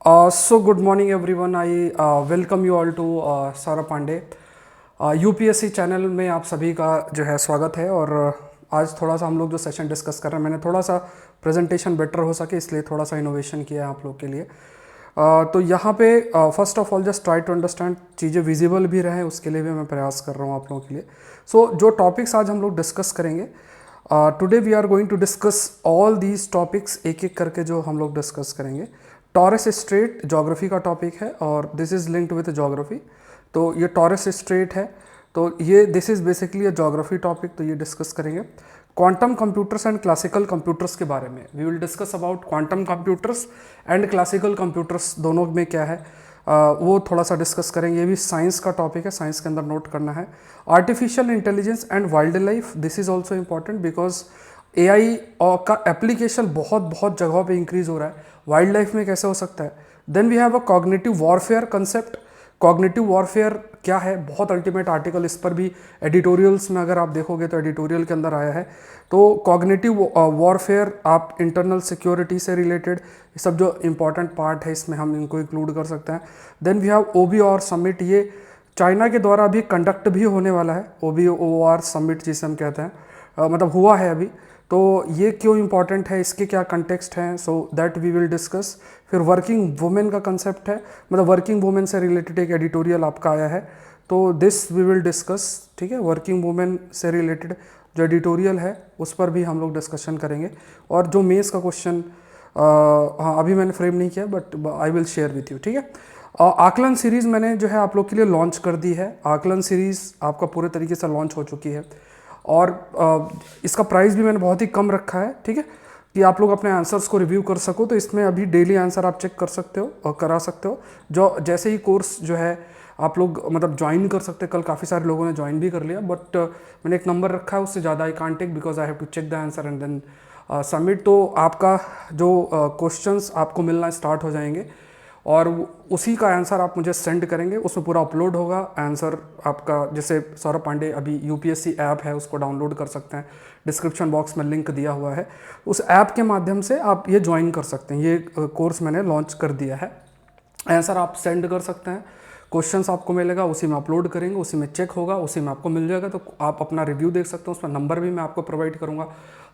So good morning everyone. I welcome you all to Saurabh Pandey UPSC channel में आप सभी का जो है स्वागत है। और आज थोड़ा सा हम लोग जो सेशन डिस्कस कर रहे हैं, मैंने थोड़ा सा प्रेजेंटेशन बेटर हो सके इसलिए थोड़ा सा इनोवेशन किया है आप लोग के लिए। तो यहाँ पे first of all just try to understand, चीज़ें विजिबल भी रहें उसके लिए भी मैं प्रयास कर रहा हूँ आप लोगों के लिए। सो जो टॉपिक्स आज हम लोग डिस्कस करेंगे, today we are going to discuss all these topics, एक एक करके जो हम लोग डिस्कस करेंगे। टॉरस स्ट्रेट ज्योग्राफी का टॉपिक है और this is linked with geography. तो ये टॉरस स्ट्रेट है, तो ये this is basically a geography topic, तो ये डिस्कस करेंगे। Quantum computers and classical computers के बारे में we will discuss about quantum computers and classical computers, दोनों में क्या है वो थोड़ा सा डिस्कस करेंगे। ये भी साइंस का टॉपिक है, साइंस के अंदर नोट करना है। Artificial intelligence and wild life, this is also important because AI का एप्लीकेशन बहुत बहुत जगहों पे इंक्रीज हो रहा है। वाइल्ड लाइफ में कैसे हो सकता है। Then we have a cognitive warfare concept. Cognitive warfare क्या है, बहुत अल्टीमेट आर्टिकल इस पर भी एडिटोरियल्स में अगर आप देखोगे तो एडिटोरियल के अंदर आया है। तो कॉग्निटिव वॉरफेयर, आप इंटरनल सिक्योरिटी से रिलेटेड ये सब जो इंपॉर्टेंट पार्ट है इसमें हम इनको इंक्लूड कर सकते हैं। Then we have OBOR summit, ये चाइना के द्वारा अभी कंडक्ट भी होने वाला है। OBOR समिट जिसे हम कहते हैं, मतलब हुआ है अभी। तो ये क्यों इंपॉर्टेंट है, इसके क्या कंटेक्स्ट हैं, so that we will discuss. फिर वर्किंग वुमेन का कंसेप्ट है, मतलब वर्किंग वुमेन से रिलेटेड एक एडिटोरियल आपका आया है, तो दिस वी विल डिस्कस। ठीक है, वर्किंग वुमेन से रिलेटेड जो एडिटोरियल है उस पर भी हम लोग डिस्कशन करेंगे। और जो मेंस का क्वेश्चन, हाँ अभी मैंने फ्रेम नहीं किया but I will share with you. ठीक है, आकलन सीरीज़ मैंने जो है आप लोग के लिए लॉन्च कर दी है। आकलन सीरीज़ आपका पूरे तरीके से लॉन्च हो चुकी है और इसका प्राइस भी मैंने बहुत ही कम रखा है। ठीक है, कि आप लोग अपने आंसर्स को रिव्यू कर सको। तो इसमें अभी डेली आंसर आप चेक कर सकते हो और करा सकते हो। जो जैसे ही कोर्स जो है आप लोग मतलब ज्वाइन कर सकते हैं। कल काफ़ी सारे लोगों ने ज्वाइन भी कर लिया, बट मैंने एक नंबर रखा है, उससे ज़्यादा I can't take because I have to check the answer and then submit. तो आपका जो क्वेश्चंस आपको मिलना स्टार्ट हो जाएंगे और उसी का आंसर आप मुझे सेंड करेंगे, उसमें पूरा अपलोड होगा आंसर आपका। जैसे सौरभ पांडे अभी यूपीएससी ऐप है, उसको डाउनलोड कर सकते हैं, डिस्क्रिप्शन बॉक्स में लिंक दिया हुआ है। उस ऐप के माध्यम से आप ये ज्वाइन कर सकते हैं। ये कोर्स मैंने लॉन्च कर दिया है। आंसर आप सेंड कर सकते हैं, क्वेश्चंस आपको मिलेगा, उसी में अपलोड करेंगे, उसी में चेक होगा, उसी में आपको मिल जाएगा। तो आप अपना रिव्यू देख सकते हैं, उसमें नंबर भी मैं आपको प्रोवाइड करूँगा।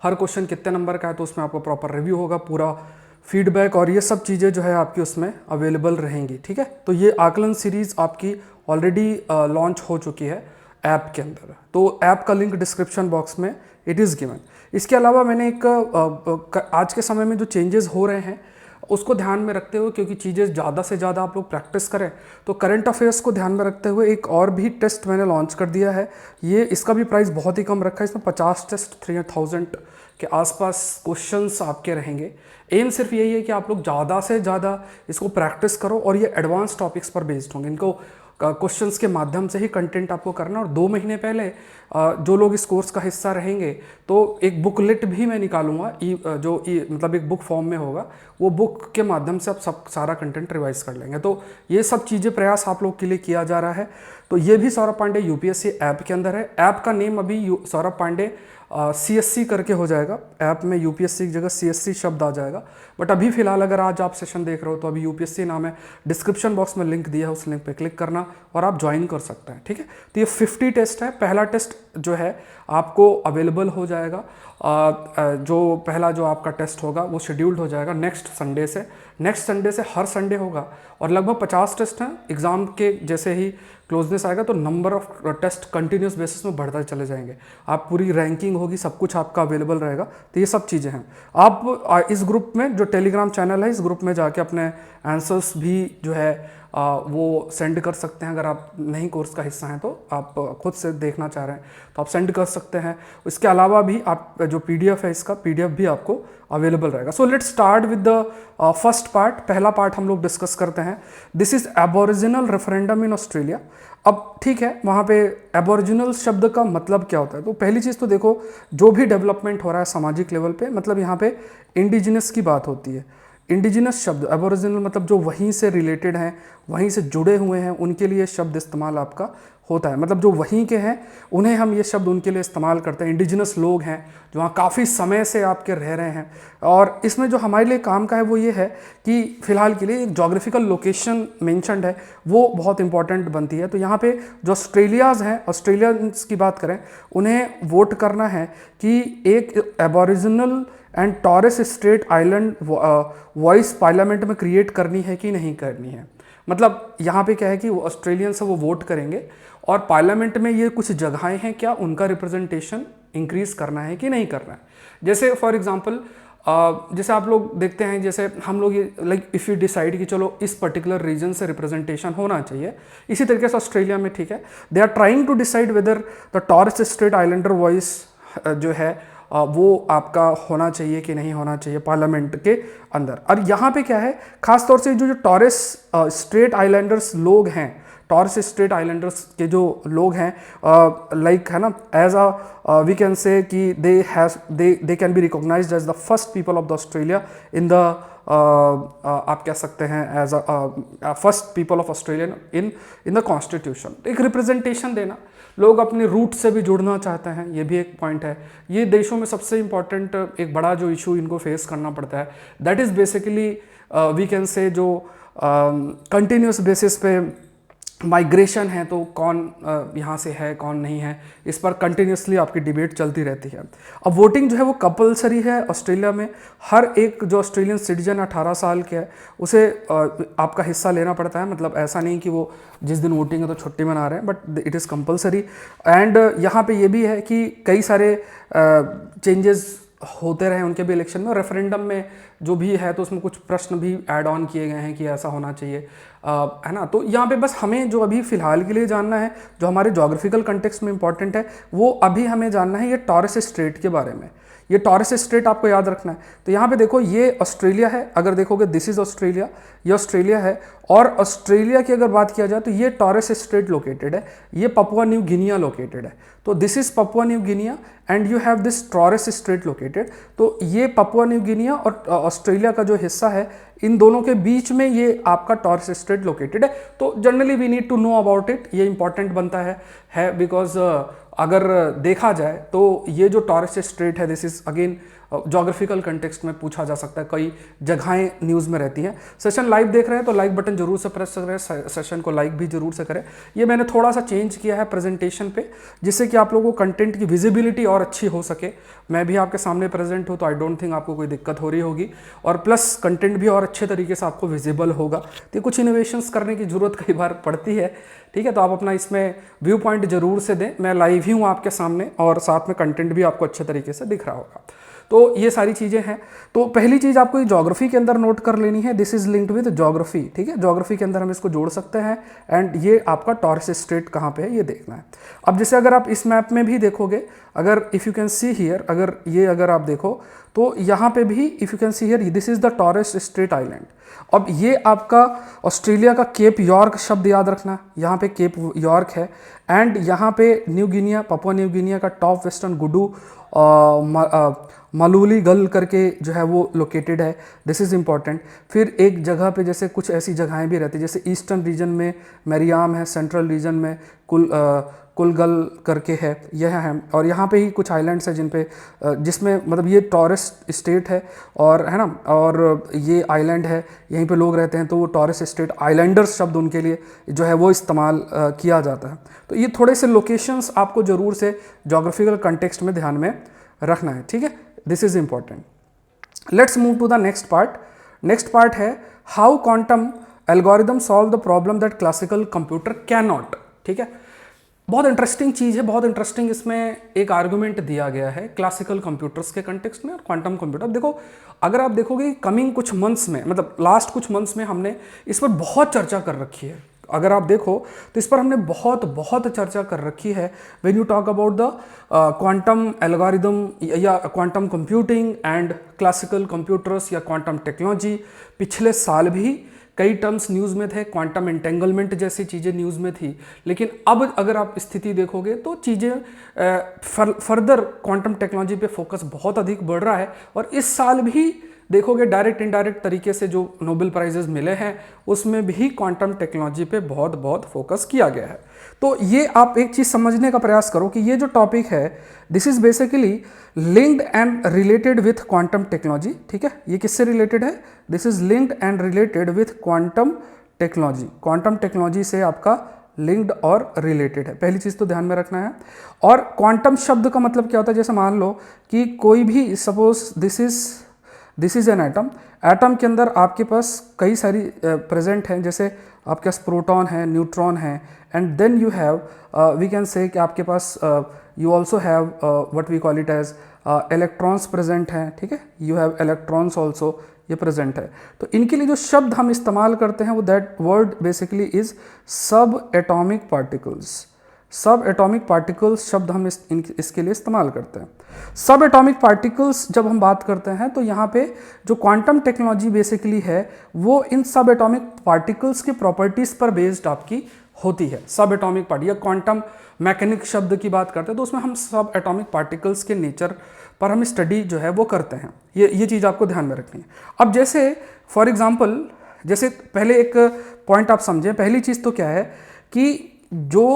हर क्वेश्चन कितने नंबर का है तो उसमें आपको प्रॉपर रिव्यू होगा, पूरा फीडबैक और ये सब चीज़ें जो है आपकी उसमें अवेलेबल रहेंगी। ठीक है, तो ये आकलन सीरीज़ आपकी ऑलरेडी लॉन्च हो चुकी है ऐप के अंदर। तो ऐप का लिंक डिस्क्रिप्शन बॉक्स में इट इज़ गिवन। इसके अलावा मैंने एक आज के समय में जो चेंजेस हो रहे हैं उसको ध्यान में रखते हुए, क्योंकि चीज़ें ज़्यादा से ज़्यादा आप लोग प्रैक्टिस करें, तो करंट अफेयर्स को ध्यान में रखते हुए एक और भी टेस्ट मैंने लॉन्च कर दिया है। ये इसका भी प्राइस बहुत ही कम रखा है, इसमें 50 टेस्ट 3000 के आसपास क्वेश्चंस आपके रहेंगे। एम सिर्फ यही है कि आप लोग ज़्यादा से ज़्यादा इसको प्रैक्टिस करो और ये एडवांस टॉपिक्स पर बेस्ड होंगे। इनको क्वेश्चंस के माध्यम से ही कंटेंट आपको करना। और 2 महीने पहले जो लोग इस कोर्स का हिस्सा रहेंगे तो एक बुकलेट भी मैं निकालूंगा, मतलब एक बुक फॉर्म में होगा, वो बुक के माध्यम से आप सब सारा कंटेंट रिवाइज कर लेंगे। तो ये सब चीज़ें प्रयास आप लोग के लिए किया जा रहा है। तो ये भी सौरभ पांडे यूपीएससी ऐप के अंदर है। ऐप का नेम अभी सौरभ पांडे CSC करके हो जाएगा। ऐप में यूपीएससी की जगह CSC शब्द आ जाएगा। बट अभी फिलहाल अगर आज आप सेशन देख रहे हो तो अभी यूपीएससी नाम है। डिस्क्रिप्शन बॉक्स में लिंक दिया है, उस लिंक पे क्लिक करना और आप ज्वाइन कर सकते हैं। ठीक है, तो ये 50 टेस्ट है। पहला टेस्ट जो है आपको अवेलेबल हो जाएगा, जो पहला जो आपका टेस्ट होगा वो शेड्यूल्ड हो जाएगा नेक्स्ट संडे से। नेक्स्ट संडे से हर संडे होगा और लगभग 50 टेस्ट हैं। एग्ज़ाम के जैसे ही क्लोजनेस आएगा तो number of test continuous basis में बढ़ते चले जाएंगे। आप पूरी रैंकिंग होगी, सब कुछ आपका अवेलेबल रहेगा। तो ये सब चीज़ें हैं। आप इस ग्रुप में, जो टेलीग्राम चैनल है, इस ग्रुप में जाके अपने आंसर्स भी जो है वो सेंड कर सकते हैं। अगर आप नहीं कोर्स का हिस्सा हैं तो आप खुद से देखना चाह रहे हैं तो आप सेंड कर सकते हैं। इसके अलावा भी आप जो PDF है, इसका PDF भी आपको अवेलेबल रहेगा। So let's start with the first part. पहला पार्ट हम लोग डिस्कस करते हैं। This is aboriginal referendum in Australia. अब ठीक है, वहाँ पे एबोरिजिनल शब्द का मतलब क्या होता है। तो पहली चीज़ तो देखो, जो भी डेवलपमेंट हो रहा है सामाजिक लेवल पे, मतलब यहाँ पे इंडिजिनस की बात होती है। इंडिजिनस शब्द एबोरिजिनल मतलब जो वहीं से रिलेटेड हैं, वहीं से जुड़े हुए हैं, उनके लिए शब्द इस्तेमाल आपका होता है। मतलब जो वहीं के हैं उन्हें हम ये शब्द उनके लिए इस्तेमाल करते हैं। इंडिजिनस लोग हैं जो वहाँ काफ़ी समय से आपके रह रहे हैं। और इसमें जो हमारे लिए काम का है वो ये है कि फ़िलहाल के लिए एक जोग्राफिकल लोकेशन मेंशन्ड है, वो बहुत इंपॉर्टेंट बनती है। तो यहाँ पे जो ऑस्ट्रेलियाज़ हैं, ऑस्ट्रेलियंस की बात करें, उन्हें वोट करना है कि एक aboriginal and Torres Strait island voice parliament में क्रिएट करनी है कि नहीं करनी है। मतलब यहाँ पे क्या है कि वो ऑस्ट्रेलियंस वो वोट करेंगे और पार्लियामेंट में ये कुछ जगहें हैं, क्या उनका रिप्रेजेंटेशन इंक्रीज करना है कि नहीं करना है। जैसे फॉर एग्जांपल जैसे आप लोग देखते हैं, जैसे हम लोग ये लाइक इफ़ यू डिसाइड कि चलो इस पर्टिकुलर रीजन से रिप्रेजेंटेशन होना चाहिए, इसी तरीके से ऑस्ट्रेलिया में ठीक है, they are trying to decide whether the Torres Strait islander voice जो है वो आपका होना चाहिए कि नहीं होना चाहिए पार्लियामेंट के अंदर। और यहाँ पे क्या है, खास तौर से जो टॉरेस स्ट्रेट आइलैंडर्स लोग हैं, टॉरेस स्ट्रेट आइलैंडर्स के जो लोग हैं, लाइक है ना, as a we can say कि they can be recognised as the first people of the Australia in the आप कह सकते हैं as a first people of Australia in the constitution. एक रिप्रेजेंटेशन देना, लोग अपने रूट से भी जुड़ना चाहते हैं, ये भी एक पॉइंट है। ये देशों में सबसे इंपॉर्टेंट एक बड़ा जो इशू इनको फेस करना पड़ता है, that is basically we can say जो कंटिन्यूस बेसिस पे माइग्रेशन है, तो कौन यहाँ से है कौन नहीं है, इस पर कंटिन्यूसली आपकी डिबेट चलती रहती है। अब वोटिंग जो है वो कंपलसरी है ऑस्ट्रेलिया में। हर एक जो ऑस्ट्रेलियन सिटीजन 18 साल के है उसे आपका हिस्सा लेना पड़ता है। मतलब ऐसा नहीं कि वो जिस दिन वोटिंग है तो छुट्टी मना रहे हैं, but it is compulsory. And यहाँ पे ये भी है कि कई सारे चेंजेस होते रहे उनके भी इलेक्शन में। रेफरेंडम में जो भी है तो उसमें कुछ प्रश्न भी ऐड ऑन किए गए हैं कि ऐसा होना चाहिए, है ना। तो यहाँ पे बस हमें जो अभी फ़िलहाल के लिए जानना है, जो हमारे जोग्राफिकल कंटेक्स्ट में इंपॉर्टेंट है, वो अभी हमें जानना है ये टॉरेस स्ट्रेट के बारे में। ये टॉरेस स्ट्रेट आपको याद रखना है। तो यहाँ पे देखो ये ऑस्ट्रेलिया है, अगर देखोगे दिस इज़ ऑस्ट्रेलिया, ये ऑस्ट्रेलिया है। और ऑस्ट्रेलिया की अगर बात किया जाए तो ये टॉरेस स्ट्रेट लोकेटेड है, ये पपुआ न्यू गिनिया लोकेटेड है। तो this is Papua new Guinea and you have this Torres Strait located. तो ये पपुआ न्यू गिनिया और ऑस्ट्रेलिया का जो हिस्सा है, इन दोनों के बीच में ये आपका टॉरेस स्ट्रेट लोकेटेड है। तो generally we need to know about it, ये इंपॉर्टेंट बनता है बिकॉज अगर देखा जाए तो ये जो टॉरेस स्ट्रेट है, this is again geographical context में पूछा जा सकता है, कई जगहें न्यूज़ में रहती हैं। सेशन लाइव देख रहे हैं तो लाइक बटन जरूर से प्रेस करें, सेशन को लाइक भी जरूर से करें। ये मैंने थोड़ा सा चेंज किया है प्रेजेंटेशन पे, जिससे कि आप लोगों को कंटेंट की विजिबिलिटी और अच्छी हो सके। मैं भी आपके सामने प्रेजेंट हूँ तो आई डोंट थिंक आपको कोई दिक्कत हो रही होगी, और प्लस कंटेंट भी और अच्छे तरीके से आपको विजिबल होगा। तो कुछ इनोवेशंस करने की ज़रूरत कई बार पड़ती है, ठीक है। तो आप अपना इसमें व्यू पॉइंट जरूर से दें। मैं लाइव ही हूँ आपके सामने और साथ में कंटेंट भी आपको अच्छे तरीके से दिख रहा होगा। तो ये सारी चीज़ें हैं। तो पहली चीज़ आपको ये ज्योग्राफी के अंदर नोट कर लेनी है, this is linked with geography, ठीक है। ज्योग्राफी के अंदर हम इसको जोड़ सकते हैं एंड ये आपका टॉरेस स्ट्रेट कहाँ पे है ये देखना है। अब जैसे अगर आप इस मैप में भी देखोगे, अगर if you can see here, अगर आप देखो तो यहाँ पे भी if you can see here, this is the Torres straight island. अब ये आपका ऑस्ट्रेलिया का केप यॉर्क शब्द याद रखना, यहाँ पे केप यॉर्क है। एंड यहाँ पे new Guinea, Papua new Guinea का टॉप वेस्टर्न गुडू मालूली गल करके जो है वो लोकेटेड है, दिस इज़ इम्पॉर्टेंट। फिर एक जगह पे जैसे कुछ ऐसी जगहें भी रहती है, जैसे ईस्टर्न रीजन में मैरियाम है, सेंट्रल रीजन में कुलगल करके है, यह है। और यहाँ पे ही कुछ आइलैंड्स हैं जिन पे जिसमें मतलब ये टॉरेस स्टेट है और है ना, और ये आइलैंड है, यहीं पे लोग रहते हैं, तो वो टॉरेस स्टेट आइलैंडर्स शब्द उनके लिए जो है वो इस्तेमाल किया जाता है। तो ये थोड़े से लोकेशंस आपको ज़रूर से जोग्राफिकल कंटेक्स्ट में ध्यान में रखना है, ठीक है। This is important. Let's move to the next part. Next part है how quantum algorithm solve the problem that classical computer can not, ठीक है। बहुत इंटरेस्टिंग चीज़ है, बहुत इंटरेस्टिंग इसमें एक आर्गुमेंट दिया गया है क्लासिकल कंप्यूटर्स के कंटेक्स्ट में और क्वांटम कंप्यूटर। देखो अगर आप देखोगे कमिंग कुछ मंथ्स में, मतलब लास्ट कुछ मंथ्स में हमने इस पर बहुत चर्चा कर रखी है। अगर आप देखो तो इस पर हमने बहुत चर्चा कर रखी है। When you talk about the quantum algorithm या quantum computing and classical computers या क्वांटम टेक्नोलॉजी, पिछले साल भी कई टर्म्स न्यूज़ में थे, क्वांटम एंटेंगलमेंट जैसी चीज़ें न्यूज़ में थी। लेकिन अब अगर आप स्थिति देखोगे तो चीज़ें फर्दर क्वांटम टेक्नोलॉजी पे फोकस बहुत अधिक बढ़ रहा है। और इस साल भी देखोगे डायरेक्ट इनडायरेक्ट तरीके से जो नोबेल प्राइजेस मिले हैं उसमें भी क्वांटम टेक्नोलॉजी पे बहुत बहुत फोकस किया गया है। तो ये आप एक चीज़ समझने का प्रयास करो कि ये जो टॉपिक है this is basically linked and related with quantum technology. ठीक है, ये किससे रिलेटेड है? This is linked and related with quantum technology. Quantum technology से आपका लिंक्ड और रिलेटेड है, पहली चीज़ तो ध्यान में रखना है। और क्वांटम शब्द का मतलब क्या होता है? जैसे मान लो कि कोई भी suppose this is an atom, atom के अंदर आपके पास कई सारी प्रेजेंट हैं, जैसे आपके पास प्रोटॉन है, न्यूट्रॉन है, and then you have we can say कि आपके पास you also have what we call it as electrons present हैं। ठीक है, यू हैव इलेक्ट्रॉन्स ऑल्सो, ये प्रेजेंट है। तो इनके लिए जो शब्द हम इस्तेमाल करते हैं वो दैट वर्ड बेसिकली इज सब एटॉमिक पार्टिकल्स। सब एटॉमिक पार्टिकल्स शब्द हम इसके लिए इस्तेमाल करते हैं। सब एटॉमिक पार्टिकल्स जब हम बात करते हैं तो यहाँ पे जो क्वांटम टेक्नोलॉजी बेसिकली है वो इन सब एटॉमिक पार्टिकल्स की प्रॉपर्टीज पर बेस्ड आपकी होती है। सब एटॉमिक पार्टिकल या क्वांटम मैकेनिक शब्द की बात करते हैं तो उसमें हम सब एटॉमिक पार्टिकल्स के नेचर पर हम स्टडी जो है वो करते हैं। ये चीज़ आपको ध्यान में रखनी है। अब जैसे फॉर एग्जांपल, जैसे पहले एक पॉइंट आप समझें, पहली चीज़ तो क्या है कि जो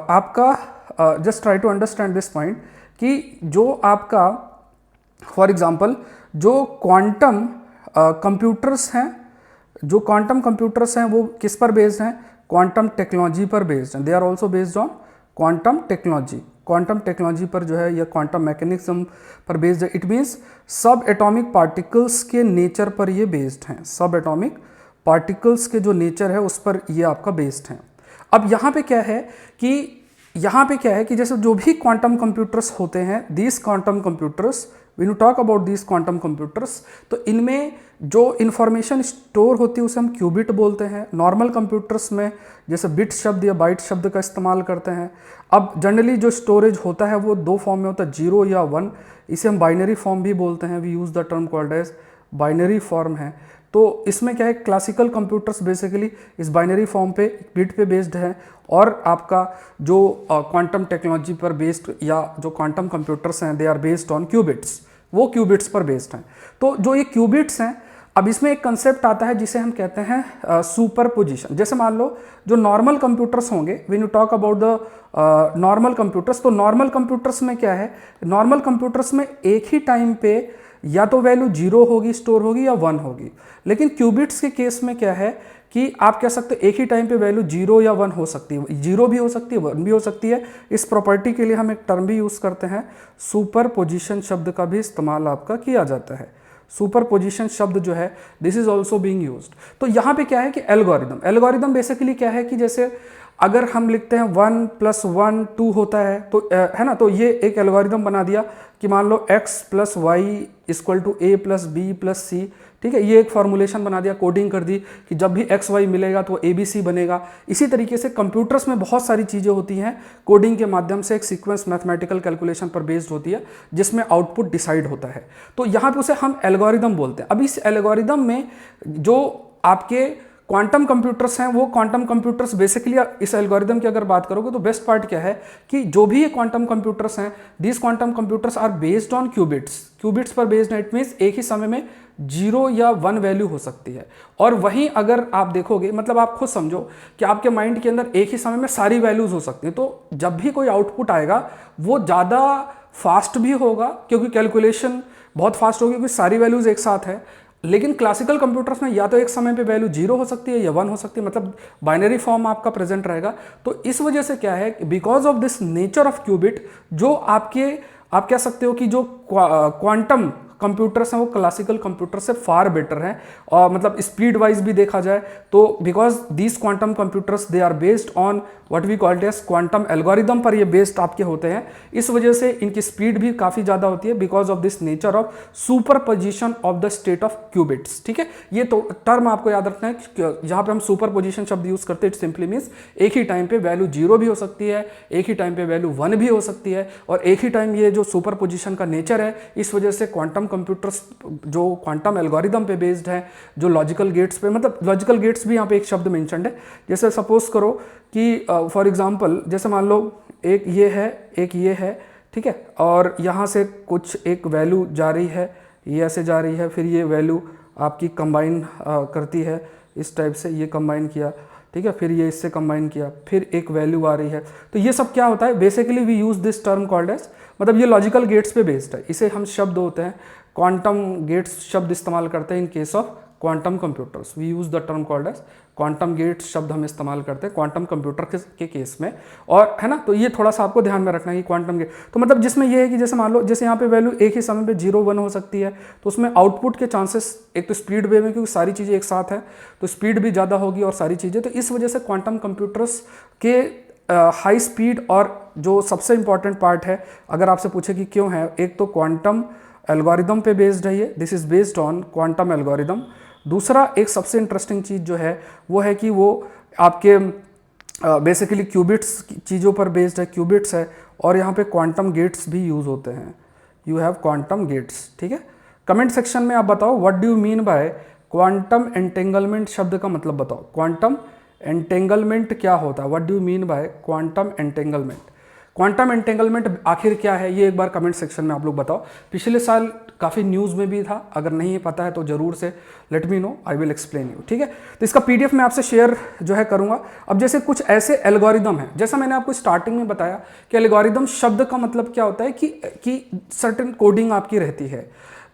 आपका just try to understand this point कि जो आपका फॉर एग्जांपल जो क्वांटम कंप्यूटर्स हैं, जो क्वांटम कंप्यूटर्स हैं वो किस पर बेस्ड हैं? क्वांटम टेक्नोलॉजी पर बेस्ड हैं। They are also based on quantum technology. Quantum technology पर जो है या क्वांटम मैकेनिज्म पर बेस्ड है। It means subatomic particles के नेचर पर ये बेस्ड हैं। सब एटॉमिक पार्टिकल्स के जो नेचर है उस पर ये आपका बेस्ड हैं। अब यहाँ पे क्या है कि जैसे जो भी क्वांटम कंप्यूटर्स होते हैं, these quantum computers, when you talk about these quantum computers, तो इनमें जो इन्फॉर्मेशन स्टोर होती है उसे हम क्यूबिट बोलते हैं। नॉर्मल कंप्यूटर्स में जैसे बिट शब्द या बाइट शब्द का इस्तेमाल करते हैं। अब जनरली जो स्टोरेज होता है वो दो फॉर्म में होता है, 0 या 1। इसे हम बाइनरी फॉर्म भी बोलते हैं। We use the term called as binary form है। तो इसमें क्या है, क्लासिकल कंप्यूटर्स बेसिकली इस बाइनरी फॉर्म पे बिट पे बेस्ड है, और आपका जो क्वांटम टेक्नोलॉजी पर बेस्ड या जो क्वांटम कंप्यूटर्स हैं they are based on qubits, वो क्यूबिट्स पर बेस्ड हैं। तो जो ये क्यूबिट्स हैं, अब इसमें एक कंसेप्ट आता है जिसे हम कहते हैं सुपरपोजिशन। जैसे मान लो जो नॉर्मल कंप्यूटर्स होंगे, when you talk about the normal computers, तो नॉर्मल कंप्यूटर्स में क्या है, नॉर्मल कंप्यूटर्स में एक ही टाइम पे या तो वैल्यू 0 होगी, स्टोर होगी, या 1 होगी। लेकिन क्यूबिट्स के केस में क्या है कि आप कह सकते हो एक ही टाइम पे वैल्यू 0 या 1 हो सकती है, 0 भी हो सकती है, 1 भी हो सकती है। इस प्रॉपर्टी के लिए हम एक टर्म भी यूज़ करते हैं, सुपरपोजिशन शब्द का भी इस्तेमाल आपका किया जाता है। सुपरपोजिशन शब्द जो है this is also being used. तो यहाँ पे क्या है कि एल्गोरिदम बेसिकली क्या है कि जैसे अगर हम लिखते हैं 1 + 1 2 होता है, तो है ना, तो ये एक एल्गोरिदम बना दिया कि मान लो x + y = a + b + c। ठीक है, ये एक फॉर्मूलेशन बना दिया, कोडिंग कर दी कि जब भी एक्स वाई मिलेगा तो ABC बनेगा। इसी तरीके से कंप्यूटर्स में बहुत सारी चीज़ें होती हैं, कोडिंग के माध्यम से एक सीक्वेंस मैथमेटिकल कैलकुलेशन पर बेस्ड होती है जिसमें आउटपुट डिसाइड होता है। तो यहाँ पे उसे हम एल्गोरिदम बोलते हैं। अब इस एल्गोरिदम में जो आपके क्वांटम कंप्यूटर्स हैं, वो क्वांटम कंप्यूटर्स बेसिकली, इस एल्गोरिदम की अगर बात करोगे तो बेस्ट पार्ट क्या है कि जो भी ये क्वांटम कंप्यूटर्स हैं, these quantum computers are based on qubits पर बेस्ड है। इट मीन्स एक ही समय में 0 या 1 वैल्यू हो सकती है। और वहीं अगर आप देखोगे, मतलब आप खुद समझो कि आपके माइंड के अंदर एक ही समय में सारी वैल्यूज हो सकती हैं, तो जब भी कोई आउटपुट आएगा वो ज़्यादा फास्ट भी होगा क्योंकि कैलकुलेशन बहुत फास्ट होगी क्योंकि सारी वैल्यूज एक साथ है। लेकिन क्लासिकल कंप्यूटर्स में या तो एक समय पे वैल्यू 0 हो सकती है या 1 हो सकती है, मतलब बाइनरी फॉर्म आपका प्रेजेंट रहेगा। तो इस वजह से क्या है, because of this nature of qubit, जो आप कह सकते हो कि जो क्वांटम कंप्यूटर्स हैं वो क्लासिकल कंप्यूटर से फार बेटर हैं, और मतलब स्पीड वाइज भी देखा जाए तो because these quantum computers they are based on what we called as quantum algorithm पर ये बेस्ड आपके होते हैं। इस वजह से इनकी स्पीड भी काफ़ी ज़्यादा होती है because of this nature of superposition of the state of qubits. ठीक है, ये तो टर्म आपको याद रखना है कि जहाँ पे हम सुपरपोजिशन शब्द यूज़ करते हैं, इट सिंपली मीन्स एक ही टाइम पे वैल्यू 0 भी हो सकती है, एक ही टाइम पे वैल्यू 1 भी हो सकती है, और एक ही टाइम ये जो सुपरपोजिशन का नेचर है, इस वजह से क्वांटम कंप्यूटर्स जो क्वांटम एल्गोरिदम पे बेस्ड है, जो लॉजिकल गेट्स पे, मतलब लॉजिकल गेट्स भी यहाँ पे एक शब्द मेंशन्ड है। जैसे सपोज करो कि फॉर एग्जांपल जैसे मान लो एक ये है, एक ये है, ठीक है, और यहाँ से कुछ एक वैल्यू जा रही है, ये ऐसे जा रही है, फिर ये वैल्यू आपकी कंबाइन करती है इस टाइप से, ये कंबाइन किया, ठीक है, फिर ये इससे कंबाइन किया, फिर एक वैल्यू आ रही है। तो ये सब क्या होता है, basically we use this term called as, मतलब ये लॉजिकल गेट्स पे बेस्ड है। इसे हम शब्द होते हैं क्वांटम गेट्स शब्द इस्तेमाल करते हैं in case of quantum computers, we use the term called as quantum gates शब्द हम इस्तेमाल करते हैं क्वांटम कंप्यूटर के केस में, और है ना। तो ये थोड़ा सा आपको ध्यान में रखना है कि क्वांटम गेट, तो मतलब जिसमें ये है कि जैसे मान लो जैसे यहाँ पे वैल्यू एक ही समय पे 0 1 हो सकती है, तो उसमें आउटपुट के चांसेस, एक तो स्पीड वे में क्योंकि सारी चीज़ें एक साथ है तो स्पीड भी ज़्यादा होगी और सारी चीज़ें, तो इस वजह से क्वांटम कंप्यूटर्स के हाई स्पीड, और जो सबसे इंपॉर्टेंट पार्ट है अगर आपसे पूछे कि क्यों है, एक तो क्वांटम एल्गोरिदम पे बेस्ड है ये, this is based on quantum algorithm. दूसरा एक सबसे इंटरेस्टिंग चीज़ जो है वो है कि वो आपके बेसिकली क्यूबिट्स चीज़ों पर बेस्ड है, क्यूबिट्स है, और यहाँ पे क्वांटम गेट्स भी यूज़ होते हैं, यू हैव क्वांटम गेट्स, ठीक है। कमेंट सेक्शन में आप बताओ what do you mean by quantum entanglement, शब्द का मतलब बताओ, क्वांटम एंटेंगलमेंट क्या होता है, what do you mean by quantum entanglement. Quantum entanglement आखिर क्या है, ये एक बार कमेंट सेक्शन में आप लोग बताओ। पिछले साल काफ़ी न्यूज़ में भी था, अगर नहीं पता है तो ज़रूर से let me know, I will explain you, ठीक है। तो इसका पीडीएफ मैं आपसे शेयर जो है करूंगा। अब जैसे कुछ ऐसे एल्गोरिदम है, जैसा मैंने आपको स्टार्टिंग में बताया कि एल्गोरिदम शब्द का मतलब क्या होता है कि सर्टेन कोडिंग आपकी रहती है,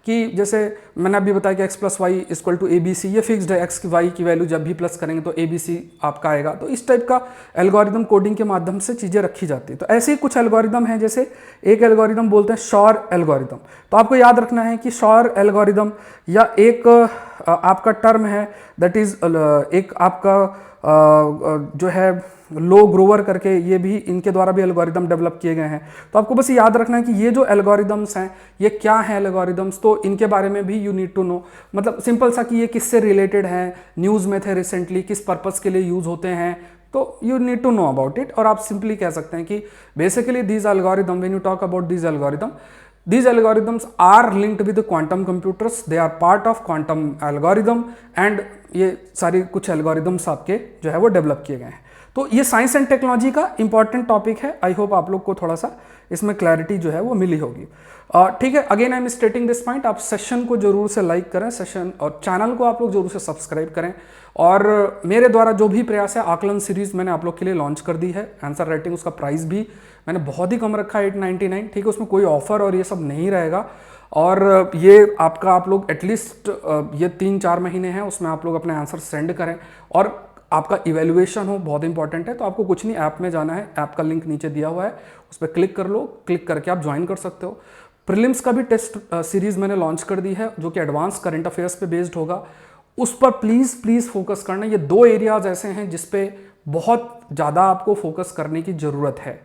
कि जैसे मैंने अभी बताया कि x + y = ABC, ये फिक्स्ड है, x की y की वैल्यू जब भी प्लस करेंगे तो ABC आपका आएगा। तो इस टाइप का एल्गोरिदम कोडिंग के माध्यम से चीज़ें रखी जाती है। तो ऐसे ही कुछ एल्गोरिदम हैं, जैसे एक एल्गोरिदम बोलते हैं शॉर एल्गोरिदम। तो आपको याद रखना है कि शॉर एल्गोरिदम या एक आपका टर्म है दैट इज़ एक आपका जो है लो ग्रोवर करके, ये भी इनके द्वारा भी एल्गोरिदम डेवलप किए गए हैं। तो आपको बस याद रखना है कि ये जो एल्गोरिदम्स हैं ये क्या हैं एल्गोरिदम्स, तो इनके बारे में भी यू नीड टू नो, मतलब सिंपल सा कि ये किससे रिलेटेड हैं, न्यूज़ में थे रिसेंटली, किस पर्पज़ के लिए यूज़ होते हैं, तो you need to know about it. और आप सिंपली कह सकते हैं कि basically these algorithm, when you talk about these algorithm, these algorithms are linked with the quantum computers, they are part of quantum algorithm, and ये सारी कुछ algorithms आपके जो है वो डेवलप किए गए हैं। तो ये साइंस एंड टेक्नोलॉजी का इंपॉर्टेंट टॉपिक है, आई होप आप लोग को थोड़ा सा इसमें क्लैरिटी जो है वो मिली होगी। ठीक है, again I am स्टेटिंग this point, आप सेशन को जरूर से लाइक करें, सेशन और चैनल को आप लोग जरूर से सब्सक्राइब करें, और मेरे द्वारा जो भी प्रयास है, आकलन सीरीज मैंने आप लोग के लिए लॉन्च कर दी है, आंसर राइटिंग, उसका प्राइस भी मैंने बहुत ही कम रखा है 899, ठीक है, उसमें कोई ऑफर और ये सब नहीं रहेगा। और ये आपका आप लोग एटलीस्ट ये 3-4 महीने हैं, उसमें आप लोग अपने आंसर सेंड करें और आपका इवैल्यूएशन हो, बहुत इंपॉर्टेंट है। तो आपको कुछ नहीं, ऐप में जाना है, ऐप का लिंक नीचे दिया हुआ है, उस पर क्लिक कर लो, क्लिक करके आप ज्वाइन कर सकते हो। प्रीलिम्स का भी टेस्ट सीरीज मैंने लॉन्च कर दी है, जो कि एडवांस करंट अफेयर्स पे बेस्ड होगा, उस पर प्लीज़ फोकस करना। ये 2 एरियाज ऐसे हैं जिस पे बहुत ज़्यादा आपको फोकस करने की ज़रूरत है।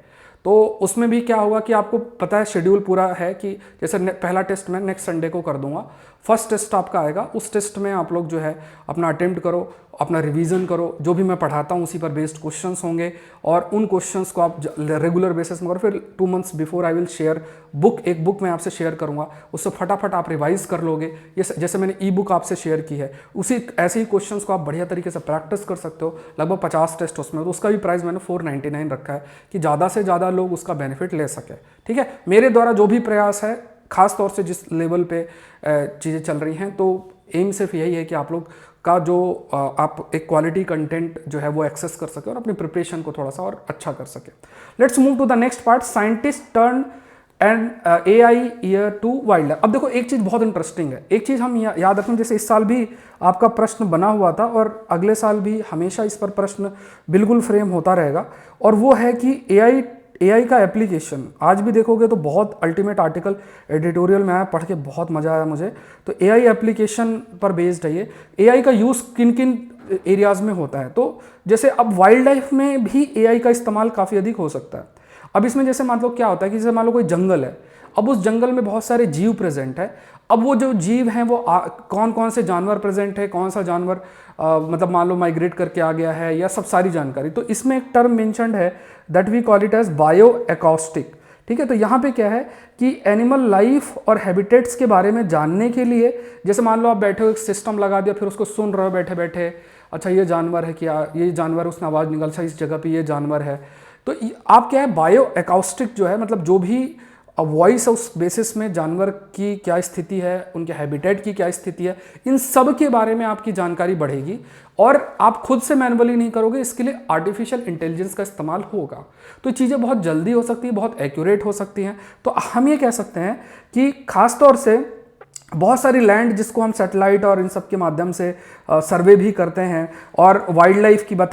तो उसमें भी क्या होगा कि आपको पता है शेड्यूल पूरा है कि जैसे पहला टेस्ट मैं नेक्स्ट संडे को कर दूंगा, फर्स्ट टेस्ट आपका आएगा, उस टेस्ट में आप लोग जो है अपना अटेम्प्ट करो, अपना रिवीजन करो, जो भी मैं पढ़ाता हूँ उसी पर बेस्ड क्वेश्चंस होंगे, और उन क्वेश्चंस को आप रेगुलर बेसिस में करो। फिर 2 months before I will share book, एक बुक मैं आपसे शेयर करूँगा, उससे फटाफट आप रिवाइज कर लोगे। ये जैसे मैंने ई बुक आपसे शेयर की है, उसी ऐसे ही क्वेश्चंस को आप बढ़िया तरीके से प्रैक्टिस कर सकते हो। लगभग 50 टेस्ट उसमें, तो उसका भी प्राइस मैंने 499 रखा है कि ज़्यादा से ज़्यादा लोग उसका बेनिफिट ले सके, ठीक है। मेरे द्वारा जो भी प्रयास है, खास तौर से जिस लेवल पे चीज़ें चल रही हैं, तो एम सिर्फ यही है कि आप लोग का जो आप एक क्वालिटी कंटेंट जो है वो एक्सेस कर सके और अपनी प्रिपरेशन को थोड़ा सा और अच्छा कर सके। Let's move to the next part, scientist turn and AI ear to wildlife. अब देखो एक चीज़ बहुत इंटरेस्टिंग है, एक चीज़ हम याद रखें, जैसे इस साल भी आपका प्रश्न बना हुआ था और अगले साल भी हमेशा इस पर प्रश्न बिल्कुल फ्रेम होता रहेगा, और वो है कि AI का एप्लीकेशन। आज भी देखोगे तो बहुत अल्टीमेट आर्टिकल एडिटोरियल में आया, पढ़ के बहुत मज़ा आया मुझे। तो AI एप्लीकेशन पर बेस्ड है ये। AI का यूज़ किन किन एरियाज़ में होता है, तो जैसे अब वाइल्ड लाइफ में भी AI का इस्तेमाल काफ़ी अधिक हो सकता है। अब इसमें जैसे मान लो क्या होता है कि जैसे मान लो कोई जंगल है, अब उस जंगल में बहुत सारे जीव प्रेजेंट है, अब वो जो जीव हैं वो कौन कौन से जानवर प्रेजेंट है, कौन सा जानवर मतलब मान लो माइग्रेट करके आ गया है, या सब सारी जानकारी। तो इसमें एक टर्म मेंशन्ड है that we call it as bioacoustic, ठीक है। तो यहाँ पे क्या है कि एनिमल लाइफ और हैबिटेट्स के बारे में जानने के लिए, जैसे मान लो आप बैठे हो, एक सिस्टम लगा दिया, फिर उसको सुन रहे हो बैठे बैठे, अच्छा ये जानवर है क्या, ये जानवर, उसने आवाज़ निकाल, अच्छा इस जगह पे ये जानवर है। तो आप क्या है, बायो एकॉस्टिक जो है, मतलब जो भी वॉइस उस बेसिस में जानवर की क्या स्थिति है, उनके हैबिटेट की क्या स्थिति है, इन सब के बारे में आपकी जानकारी बढ़ेगी और आप खुद से मैनुअली नहीं करोगे, इसके लिए आर्टिफिशियल इंटेलिजेंस का इस्तेमाल होगा। तो चीज़ें बहुत जल्दी हो सकती है, बहुत एक्यूरेट हो सकती हैं। तो हम ये कह सकते हैं कि खास तौर से बहुत सारी लैंड जिसको हम सैटेलाइट और इन सब के माध्यम से सर्वे भी करते हैं, और वाइल्ड लाइफ की बात